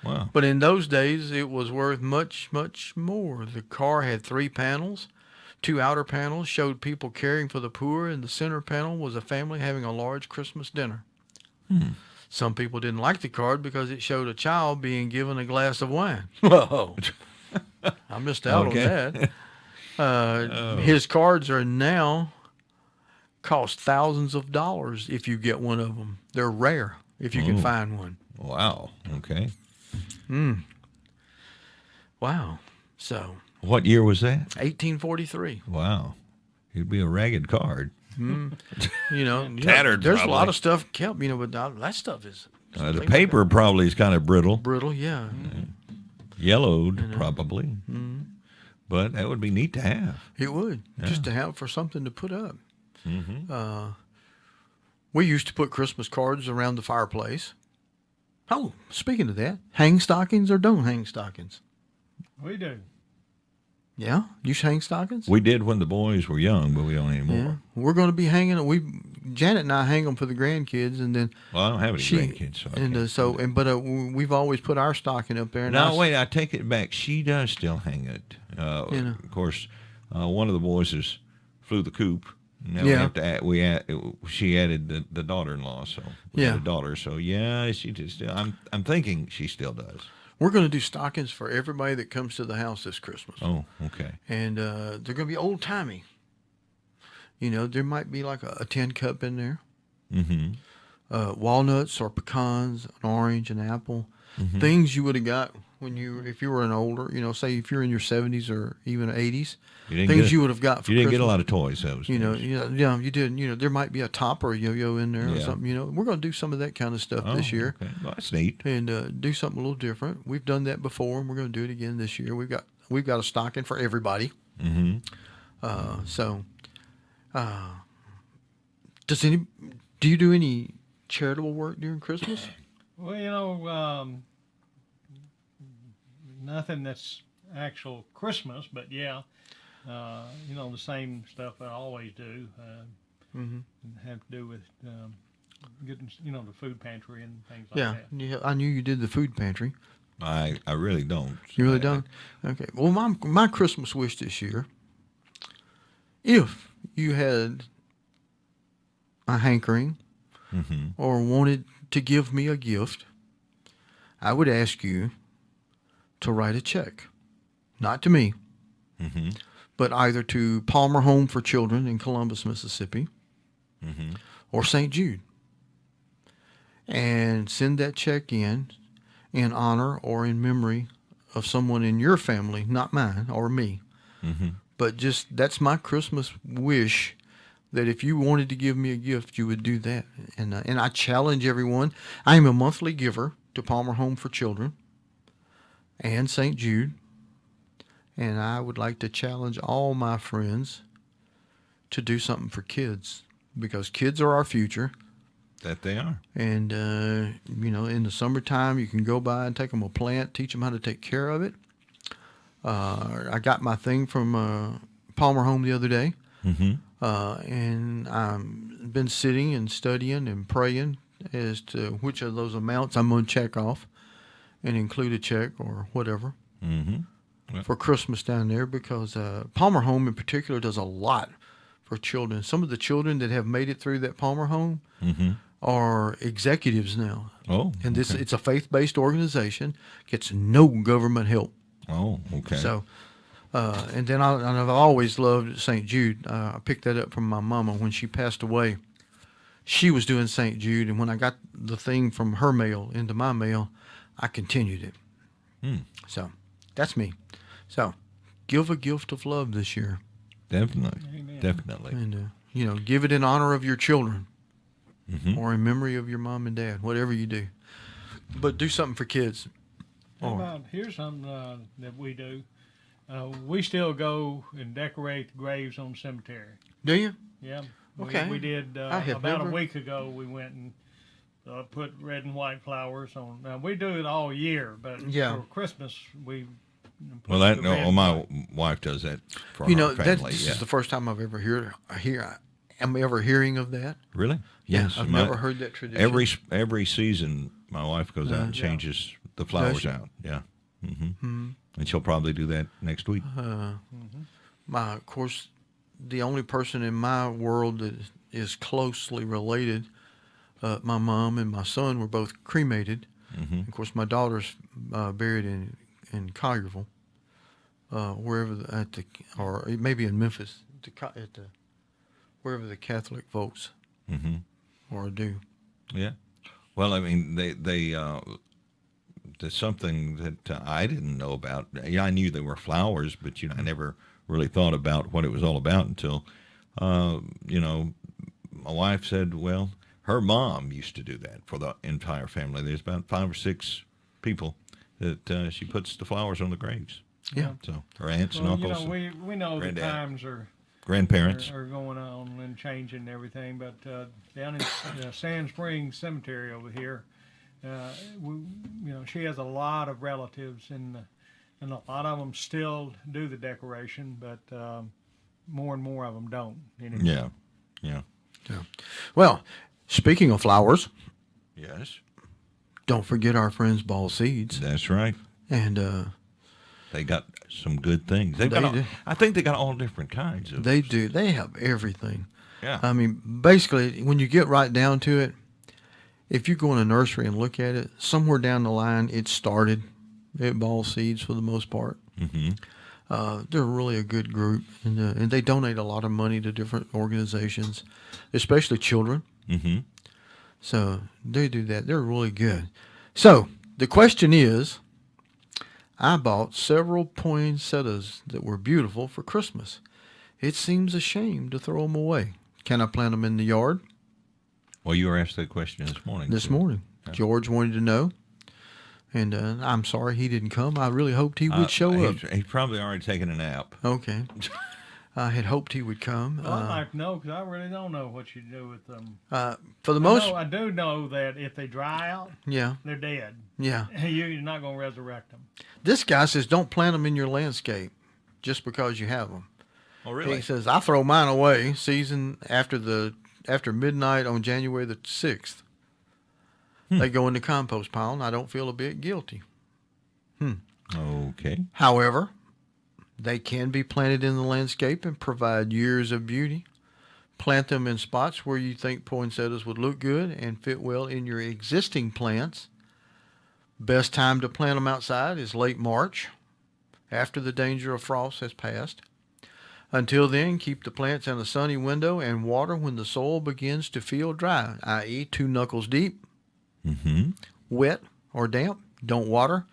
S1: Wow.
S2: But in those days, it was worth much, much more. The car had 3 panels. 2 outer panels showed people caring for the poor, and the center panel was a family having a large Christmas dinner. Some people didn't like the card because it showed a child being given a glass of wine. Whoa. I missed out on that. His cards are now cost thousands of dollars if you get one of them. They're rare if you can find one.
S1: Wow. Okay.
S2: Wow. So,
S1: What year was that?
S2: 1843.
S1: Wow. It'd be a ragged card. Tattered,
S2: there's
S1: probably.
S2: a lot of stuff kept, but that stuff is
S1: The paper probably is kind of brittle.
S2: brittle. Yeah.
S1: Yellowed, probably. But that would be neat to have.
S2: It would, just to have for something to put up. We used to put Christmas cards around the fireplace. Oh, speaking of that, hang stockings or don't hang stockings?
S3: We do.
S2: Yeah, you hang stockings?
S1: We did when the boys were young, but we don't anymore.
S2: Yeah, we're going to be hanging. Janet and I hang them for the grandkids, and then
S1: Well, I don't have any grandkids, so I can't.
S2: we've always put our stocking up there. And
S1: No, wait, I take it back. She does still hang it. Of course, one of the boys flew the coop. Now we have to add. She added the daughter-in-law, so we had a daughter. So she just. I'm thinking she still does.
S2: We're going to do stockings for everybody that comes to the house this Christmas.
S1: Oh, okay.
S2: And they're going to be old-timey. There might be like a tin cup in there. Walnuts or pecans, an orange, an apple. Things you would have got if you were an older, say if you're in your 70s or even 80s. You would have got for Christmas.
S1: You didn't get a lot of toys those days.
S2: You did. There might be a top or a yo-yo in there or something. We're going to do some of that kind of stuff this year.
S1: Okay. Well, that's neat.
S2: And do something a little different. We've done that before, and we're going to do it again this year. We've got a stocking for everybody. Do you do any charitable work during Christmas?
S3: Well, nothing that's actual Christmas, but the same stuff I always do. Have to do with getting, the food pantry and things like that.
S2: Yeah, I knew you did the food pantry.
S1: I really don't.
S2: You really don't? Okay. Well, my Christmas wish this year, if you had a hankering or wanted to give me a gift, I would ask you to write a check, not to me, but either to Palmer Home for Children in Columbus, Mississippi, or St. Jude, and send that check in honor or in memory of someone in your family, not mine or me. But that's my Christmas wish, that if you wanted to give me a gift, you would do that. And I challenge everyone. I am a monthly giver to Palmer Home for Children and St. Jude. And I would like to challenge all my friends to do something for kids, because kids are our future.
S1: That they are.
S2: And, in the summertime, you can go by and take them a plant, teach them how to take care of it. I got my thing from Palmer Home the other day. And I've been sitting and studying and praying as to which of those amounts I'm going to check off and include a check or whatever for Christmas down there, because Palmer Home in particular does a lot for children. Some of the children that have made it through that Palmer Home are executives now.
S1: Oh,
S2: and it's a faith-based organization, gets no government help.
S1: Oh, okay.
S2: So, and then I've always loved St. Jude. I picked that up from my mama when she passed away. She was doing St. Jude, and when I got the thing from her mail into my mail, I continued it. So, that's me. So, give a gift of love this year.
S1: Definitely.
S3: Amen.
S1: Definitely.
S2: And, give it in honor of your children or in memory of your mom and dad, whatever you do. But do something for kids.
S3: Here's something that we do. We still go and decorate the graves on the cemetery.
S2: Do you?
S3: Yeah.
S2: Okay.
S3: We did about a week ago. We went and put red and white flowers on. Now, we do it all year, but for Christmas we.
S1: My wife does that for our family.
S2: This is the first time I've ever am ever hearing of that.
S1: Really?
S2: Yes. I've never heard that tradition.
S1: Every season, my wife goes out and changes the flowers out. Yeah. And she'll probably do that next week.
S2: Of course, the only person in my world that is closely related, my mom and my son were both cremated. Of course, my daughter's buried in Collierville, wherever or maybe in Memphis wherever the Catholic votes or do.
S1: Yeah. Well, I mean, there's something that I didn't know about. Yeah, I knew they were flowers, but I never really thought about what it was all about until, my wife said, well, her mom used to do that for the entire family. There's about 5 or 6 people that she puts the flowers on the graves.
S2: Yeah.
S1: So her aunts and uncles,
S3: we know the times are
S1: grandparents
S3: are going on and changing and everything, but down in Sand Springs Cemetery over here, she has a lot of relatives, and a lot of them still do the decoration, but more and more of them don't anymore.
S1: Yeah.
S2: Well, speaking of flowers,
S1: Yes.
S2: don't forget our friends Ball Seeds.
S1: That's right.
S2: And
S1: they got some good things. I think they got all different kinds of.
S2: They do. They have everything.
S1: Yeah.
S2: I mean, basically, when you get right down to it, if you go in a nursery and look at it, somewhere down the line, it started at Ball Seeds for the most part. They're really a good group, and they donate a lot of money to different organizations, especially children. So they do that. They're really good. So the question is, I bought several poinsettias that were beautiful for Christmas. It seems a shame to throw them away. Can I plant them in the yard?
S1: Well, you were asked that question this morning.
S2: This morning. George wanted to know. And I'm sorry he didn't come. I really hoped he would show up.
S1: He's probably already taken a nap.
S2: Okay. I had hoped he would come.
S3: Well, I'd like to know, because I really don't know what you do with them.
S2: For the most...
S3: I do know that if they dry out, they're dead.
S2: Yeah.
S3: You're not going to resurrect them.
S2: This guy says don't plant them in your landscape just because you have them.
S1: Oh, really?
S2: He says, I throw mine away season after midnight on January the 6th. They go in the compost pile, and I don't feel a bit guilty.
S1: Okay.
S2: However, they can be planted in the landscape and provide years of beauty. Plant them in spots where you think poinsettias would look good and fit well in your existing plants. Best time to plant them outside is late March, after the danger of frost has passed. Until then, keep the plants in a sunny window and water when the soil begins to feel dry, i.e. 2 knuckles deep. Wet or damp, don't water.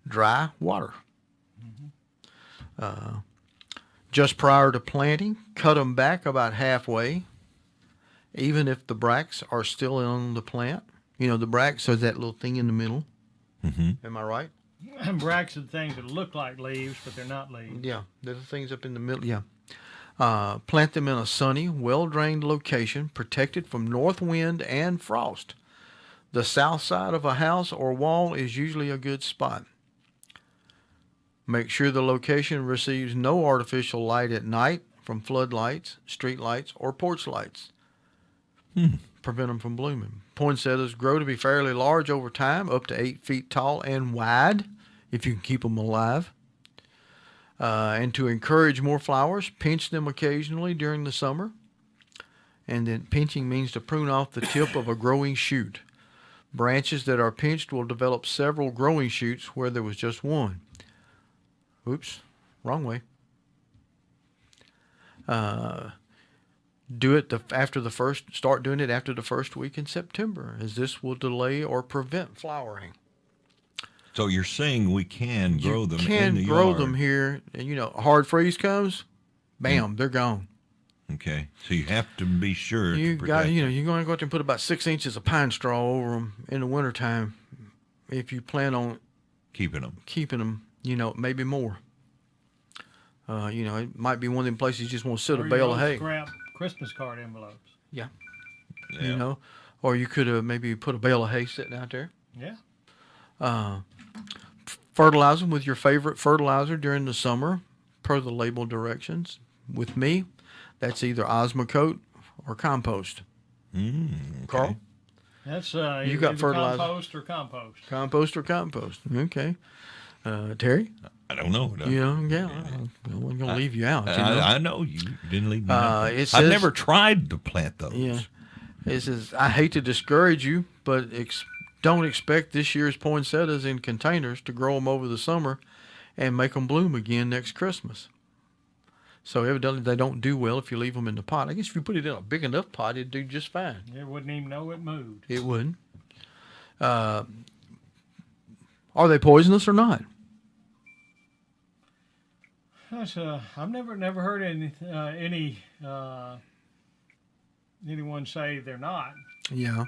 S2: Dry, water. Just prior to planting, cut them back about halfway, even if the bracts are still on the plant. The bracts are that little thing in the middle. Am I right?
S3: Bracts are things that look like leaves, but they're not leaves.
S2: Yeah, they're the things up in the middle. Yeah. Plant them in a sunny, well-drained location, protected from north wind and frost. The south side of a house or wall is usually a good spot. Make sure the location receives no artificial light at night from floodlights, street lights, or porch lights. Prevent them from blooming. Poinsettias grow to be fairly large over time, up to 8 feet tall and wide, if you can keep them alive. And to encourage more flowers, pinch them occasionally during the summer. And then pinching means to prune off the tip of a growing shoot. Branches that are pinched will develop several growing shoots where there was just one. Oops, wrong way. Start doing it after the first week in September, as this will delay or prevent flowering.
S1: So you're saying we can grow them in the yard?
S2: You can grow them here, and a hard freeze comes, bam, they're gone.
S1: Okay, so you have to be sure
S2: You're
S1: to
S2: going
S1: protect
S2: to go out there and put about 6 inches of pine straw over them in the wintertime if you plan on
S1: keeping them.
S2: Maybe more. It might be one of them places you just want to sit a
S3: Or
S2: bale of hay.
S3: Scrap Christmas card envelopes.
S2: Yeah.
S1: Yeah.
S2: Or you could have maybe put a bale of hay sitting out there.
S3: Yeah.
S2: Fertilize them with your favorite fertilizer during the summer, per the label directions. With me, that's either Osmocote or compost.
S1: Okay.
S2: Carl?
S3: That's
S2: You got fertilizer.
S3: compost or compost.
S2: Compost or compost. Okay. Terry?
S1: I don't know.
S2: Yeah. I'm going to leave you out.
S1: I know you didn't leave me out.
S2: It
S1: I've
S2: says-
S1: never tried to plant those.
S2: Yeah. It says, I hate to discourage you, but don't expect this year's poinsettias in containers to grow them over the summer and make them bloom again next Christmas. So evidently they don't do well if you leave them in the pot. I guess if you put it in a big enough pot, it'd do just fine.
S3: It wouldn't even know it moved.
S2: It wouldn't. Are they poisonous or not?
S3: That's, I've never heard anyone say they're not.
S2: Yeah.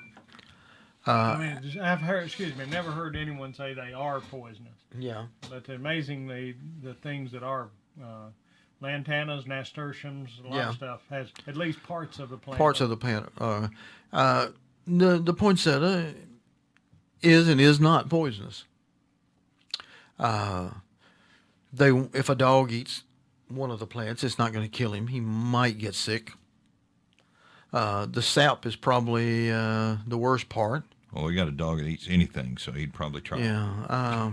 S3: I've never heard anyone say they are poisonous.
S2: Yeah.
S3: But amazingly, the things that are lantanas, nasturtiums, a lot of stuff has at least parts of the plant.
S2: Parts of the plant. The poinsettia is and is not poisonous. If a dog eats one of the plants, it's not going to kill him. He might get sick. The sap is probably the worst part.
S1: Well, we got a dog that eats anything, so he'd probably try.
S2: Yeah.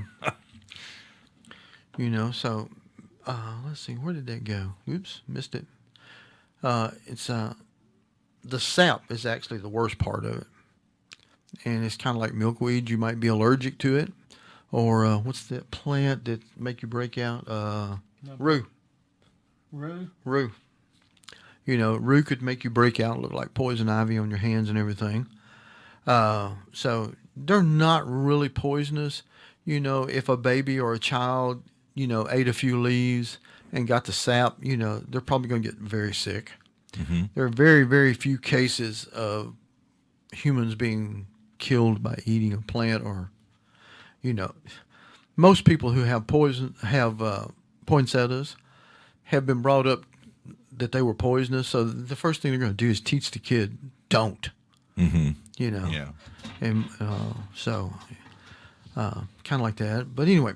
S2: So let's see, where did that go? Oops, missed it. It's the sap is actually the worst part of it, and it's kind of like milkweed. You might be allergic to it, or what's that plant that make you break out? Rue.
S3: Rue.
S2: Rue could make you break out, look like poison ivy on your hands and everything. So they're not really poisonous. If a baby or a child, ate a few leaves and got the sap, they're probably going to get very sick. Mm-hmm. There are very, very few cases of humans being killed by eating a plant or, most people who have poinsettias have been brought up that they were poisonous. So the first thing they're going to do is teach the kid, don't.
S1: Mm-hmm.
S2: Yeah. And so kind of like that. But anyway,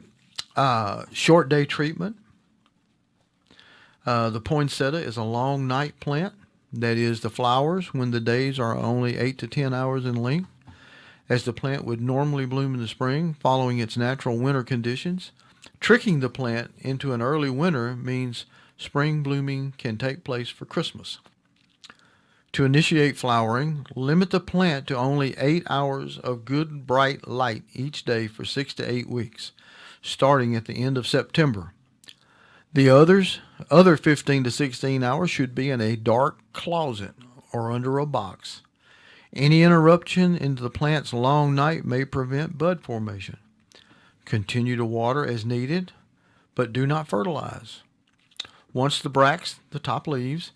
S2: short day treatment. The poinsettia is a long night plant. That is, the flowers, when the days are only 8 to 10 hours in length, as the plant would normally bloom in the spring, following its natural winter conditions. Tricking the plant into an early winter means spring blooming can take place for Christmas. To initiate flowering, limit the plant to only 8 hours of good bright light each day for 6 to 8 weeks, starting at the end of September. The other 15 to 16 hours should be in a dark closet or under a box. Any interruption into the plant's long night may prevent bud formation. Continue to water as needed, but do not fertilize. Once the bracts, the top leaves,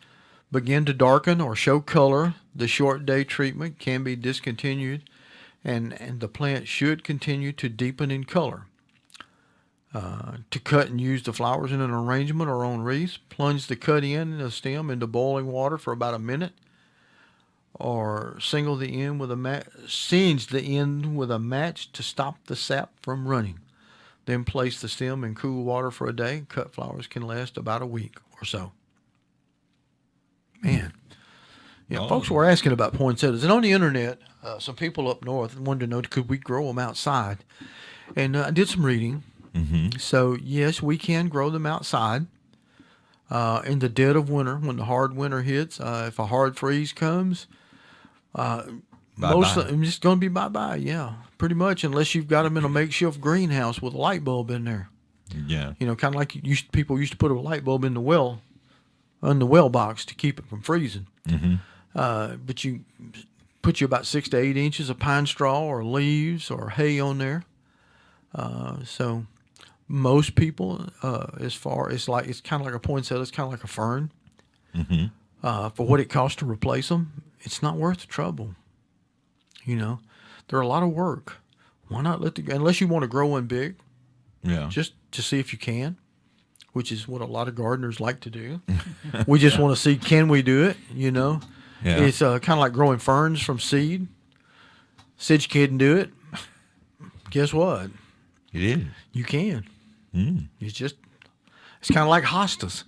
S2: begin to darken or show color, the short day treatment can be discontinued and the plant should continue to deepen in color. To cut and use the flowers in an arrangement or on wreaths, plunge the cut end in the stem into boiling water for about a minute, or singe the end with a match to stop the sap from running. Then place the stem in cool water for a day. Cut flowers can last about a week or so. Man. Yeah, folks were asking about poinsettias. And on the internet, some people up north wanted to know, could we grow them outside? And I did some reading. Mm-hmm. So, yes, we can grow them outside in the dead of winter when the hard winter hits. If a hard freeze comes, most of them just going to be bye-bye, yeah, pretty much, unless you've got them in a makeshift greenhouse with a light bulb in there.
S1: Yeah.
S2: Kind of like people used to put a light bulb in the well box to keep it from freezing. Mm-hmm. But you put you about 6 to 8 inches of pine straw or leaves or hay on there. So most people, it's kind of like a poinsettia, it's kind of like a fern. Mm-hmm. For what it costs to replace them, it's not worth the trouble. They're a lot of work. Why not unless you want to grow one big? Yeah. Just to see if you can, which is what a lot of gardeners like to do. We just want to see, can we do it? Yeah. It's kind of like growing ferns from seed. Said you couldn't do it. Guess what?
S1: It is.
S2: You can. It's kind of like hostas.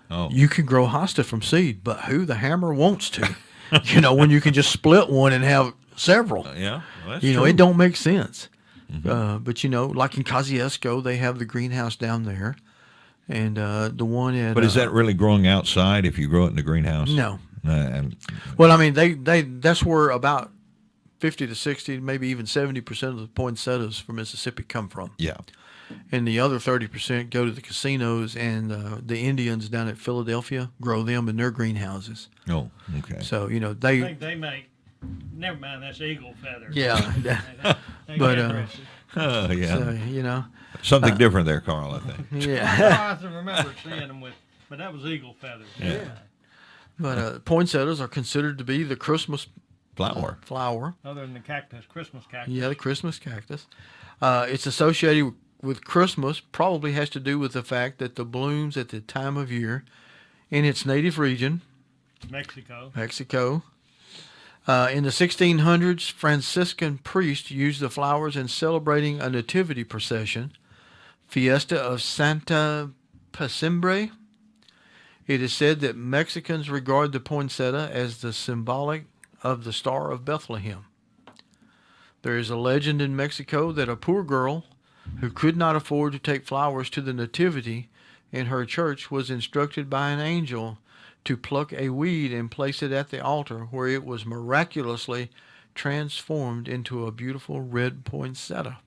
S1: Oh.
S2: You can grow hosta from seed, but who the hammer wants to? When you can just split one and have several.
S1: Yeah, well, that's true.
S2: It don't make sense. Mm-hmm. But like in Kosciuszko, they have the greenhouse down there, and the one at.
S1: But is that really growing outside if you grow it in the greenhouse?
S2: No. Well, I mean, they that's where about 50 to 60, maybe even 70% of the poinsettias from Mississippi come from.
S1: Yeah.
S2: And the other 30% go to the casinos, and the Indians down at Philadelphia grow them in their greenhouses.
S1: Oh, okay.
S2: So,
S3: I think they make. Never mind, that's eagle feathers.
S2: Yeah.
S3: They
S2: But,
S3: get interested.
S1: Oh, yeah.
S2: So,
S1: Something different there, Carl, I think.
S2: yeah.
S3: I remember seeing them but that was eagle feathers.
S1: Yeah.
S2: But poinsettias are considered to be the Christmas
S1: Flower.
S3: Other than the Christmas cactus.
S2: Yeah, the Christmas cactus. It's associated with Christmas, probably has to do with the fact that the blooms at the time of year in its native region,
S3: Mexico.
S2: In the 1600s, Franciscan priests used the flowers in celebrating a nativity procession, Fiesta of Santa Pesebre. It is said that Mexicans regard the poinsettia as the symbolic of the Star of Bethlehem. There is a legend in Mexico that a poor girl who could not afford to take flowers to the nativity in her church was instructed by an angel to pluck a weed and place it at the altar, where it was miraculously transformed into a beautiful red poinsettia.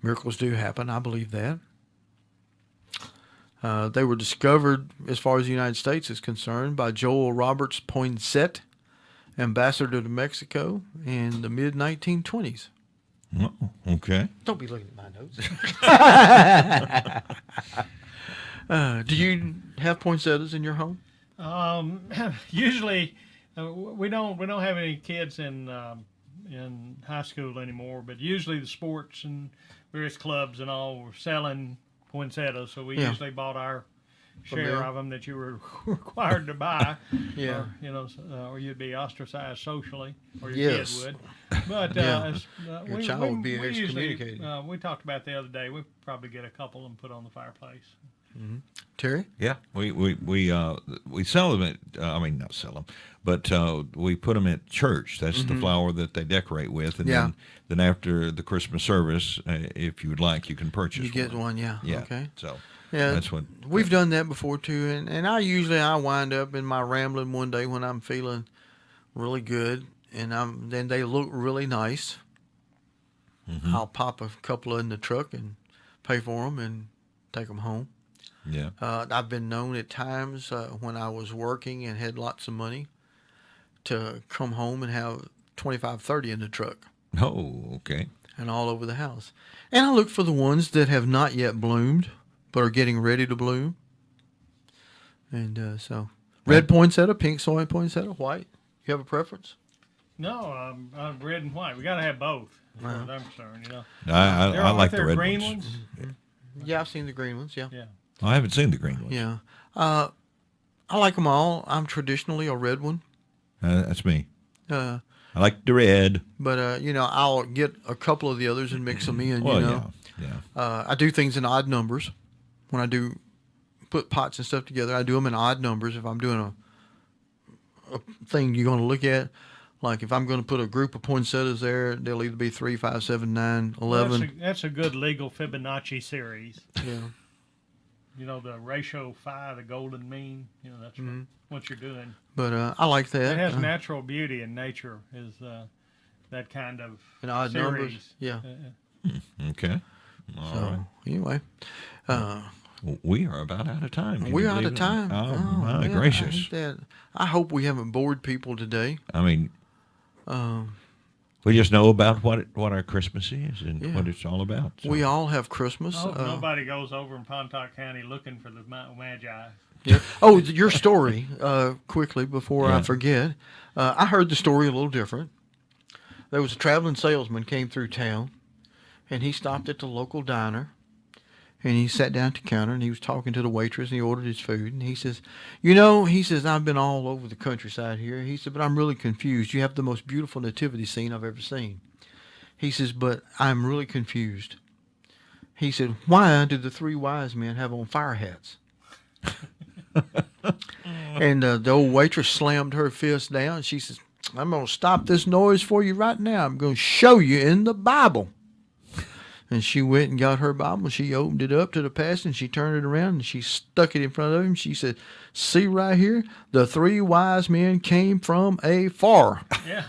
S2: Miracles do happen, I believe that. They were discovered, as far as the United States is concerned, by Joel Roberts Poinsett, ambassador to Mexico in the mid-1920s.
S1: Oh, okay.
S2: Don't be looking at my notes. Do you have poinsettias in your home?
S3: Usually, we don't have any kids in high school anymore. But usually, the sports and various clubs and all were selling poinsettias, so we usually bought our share of them that you were required to buy.
S2: Yeah.
S3: Or, or you'd be ostracized socially, or your kid would. But
S2: your child would be excommunicated.
S3: Usually, we talked about the other day. We probably get a couple and put on the fireplace.
S2: Mm-hmm. Terry?
S1: Yeah, we sell them not sell them, but we put them at church. That's the flower that they decorate with, and then after the Christmas service, if you would like, you can purchase.
S2: You get one,
S1: Yeah.
S2: Okay.
S1: So
S2: that's
S1: what
S2: we've done that before too, and I wind up in my rambling one day when I'm feeling really good, and then they look really nice. Mm-hmm. I'll pop a couple in the truck and pay for them and take them home.
S1: Yeah.
S2: I've been known at times when I was working and had lots of money to come home and have 25, 30 in the truck.
S1: Oh, okay.
S2: And all over the house. And I look for the ones that have not yet bloomed, but are getting ready to bloom. And red poinsettia, pink soy poinsettia, white. You have a preference?
S3: No, I'm red and white. We got to have both, as far as I'm concerned.
S1: I like the red
S3: green
S1: ones.
S2: Yeah, I've seen the green ones, yeah.
S1: I haven't seen the green ones.
S2: Yeah. I like them all. I'm traditionally a red one.
S1: That's me. I like the red.
S2: But, I'll get a couple of the others and mix them in,
S1: Yeah.
S2: I do things in odd numbers. When I do put pots and stuff together, I do them in odd numbers. If I'm doing a thing you're going to look at, like if I'm going to put a group of poinsettias there, they'll either be 3, 5, 7, 9, 11.
S3: That's a good legal Fibonacci series.
S2: Yeah.
S3: The ratio 5, the golden mean. That's what you're doing.
S2: But I like that.
S3: It has natural beauty in nature. Is that kind of
S2: in odd
S3: series.
S2: Numbers? Yeah.
S1: Okay. All right.
S2: Anyway,
S1: we are about out of time.
S2: We're out of time.
S1: Oh, my gracious!
S2: I hope we haven't bored people today.
S1: I mean, we just know about what our Christmas is and what it's all about. So.
S2: We all have Christmas.
S3: Nobody goes over in Pontotoc County looking for the Magi.
S2: Yeah. Oh, your story, quickly, before I forget. I heard the story a little different. There was a traveling salesman came through town, and he stopped at the local diner, and he sat down at the counter, and he was talking to the waitress, and he ordered his food, and he says, I've been all over the countryside here. He said, but I'm really confused. You have the most beautiful nativity scene I've ever seen. He says, but I'm really confused. He said, why do the 3 wise men have on fire hats? And the old waitress slammed her fist down. She says, I'm going to stop this noise for you right now. I'm going to show you in the Bible. And she went and got her Bible. She opened it up to the passage, and she turned it around, and she stuck it in front of him. She said, "See right here, the 3 wise men came from afar."
S3: Yeah.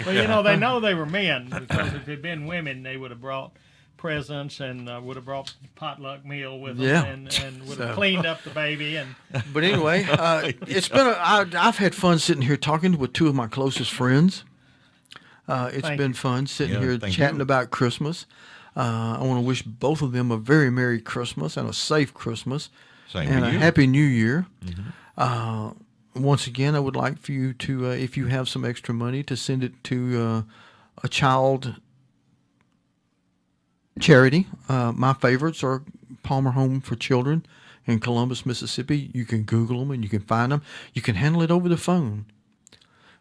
S3: Well, they know they were men, because if they'd been women, they would have brought presents and would have brought potluck meal with them, and would have cleaned up the baby. And
S2: But anyway, it's been I've had fun sitting here talking with 2 of my closest friends. It's been fun sitting here chatting about Christmas. I want to wish both of them a very Merry Christmas and a safe Christmas.
S1: And
S2: a Happy New Year. Mm-hmm. Once again, I would like for you to, if you have some extra money, to send it to a child charity. My favorites are Palmer Home for Children in Columbus, Mississippi. You can Google them and you can find them. You can handle it over the phone.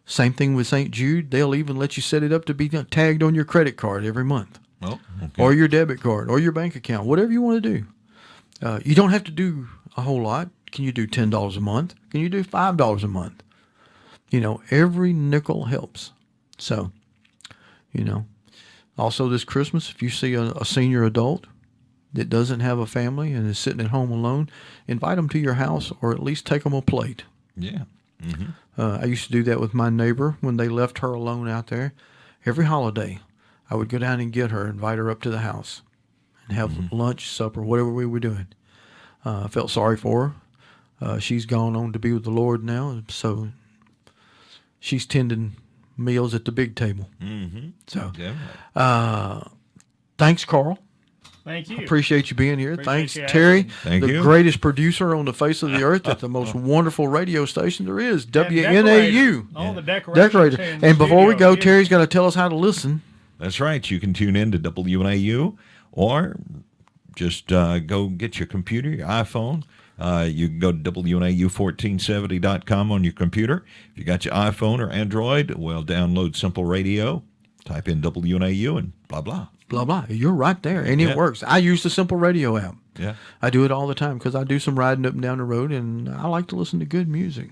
S2: Same thing with St. Jude. They'll even let you set it up to be tagged on your credit card every month.
S1: Oh, okay.
S2: Or your debit card or your bank account, whatever you want to do. You don't have to do a whole lot. Can you do $10 a month? Can you do $5 a month? Every nickel helps. So, also this Christmas, if you see a senior adult that doesn't have a family and is sitting at home alone, invite them to your house, or at least take them a plate.
S1: Yeah. Mm-hmm.
S2: I used to do that with my neighbor when they left her alone out there. Every holiday, I would go down and get her, invite her up to the house, and have lunch, supper, whatever we were doing. I felt sorry for her. She's gone on to be with the Lord now, so she's tending meals at the big table.
S1: Mm-hmm.
S2: So,
S1: yeah.
S2: Thanks, Carl.
S3: Thank you.
S2: Appreciate you being here. Thanks,
S3: you
S2: Terry,
S1: Thank
S2: the
S1: you.
S2: greatest producer on the face of the earth at the most wonderful radio station there is, WNAU.
S3: All the
S2: Decorator. And before we go, Terry's got to tell us how to listen.
S1: That's right. You can tune in to WNAU, or just go get your computer, your iPhone. You can go to WNAU1470.com on your computer. If you got your iPhone or Android, well, download Simple Radio, type in WNAU, and blah, blah.
S2: Blah, blah. You're right there, and it works. I use the Simple Radio app.
S1: Yeah.
S2: I do it all the time because I do some riding up and down the road, and I like to listen to good music.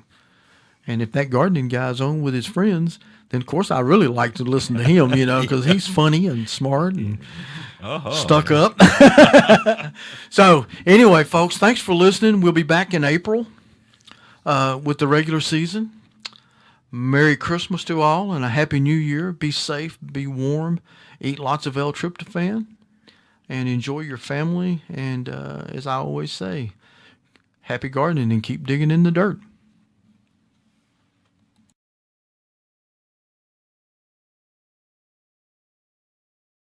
S2: And if that gardening guy's on with his friends, then, of course, I really like to listen to him, because he's funny and smart and stuck up. So, anyway, folks, thanks for listening. We'll be back in April with the regular season. Merry Christmas to all and a Happy New Year. Be safe, be warm, eat lots of L-tryptophan, and enjoy your family. And as I always say, happy gardening and keep digging in the dirt.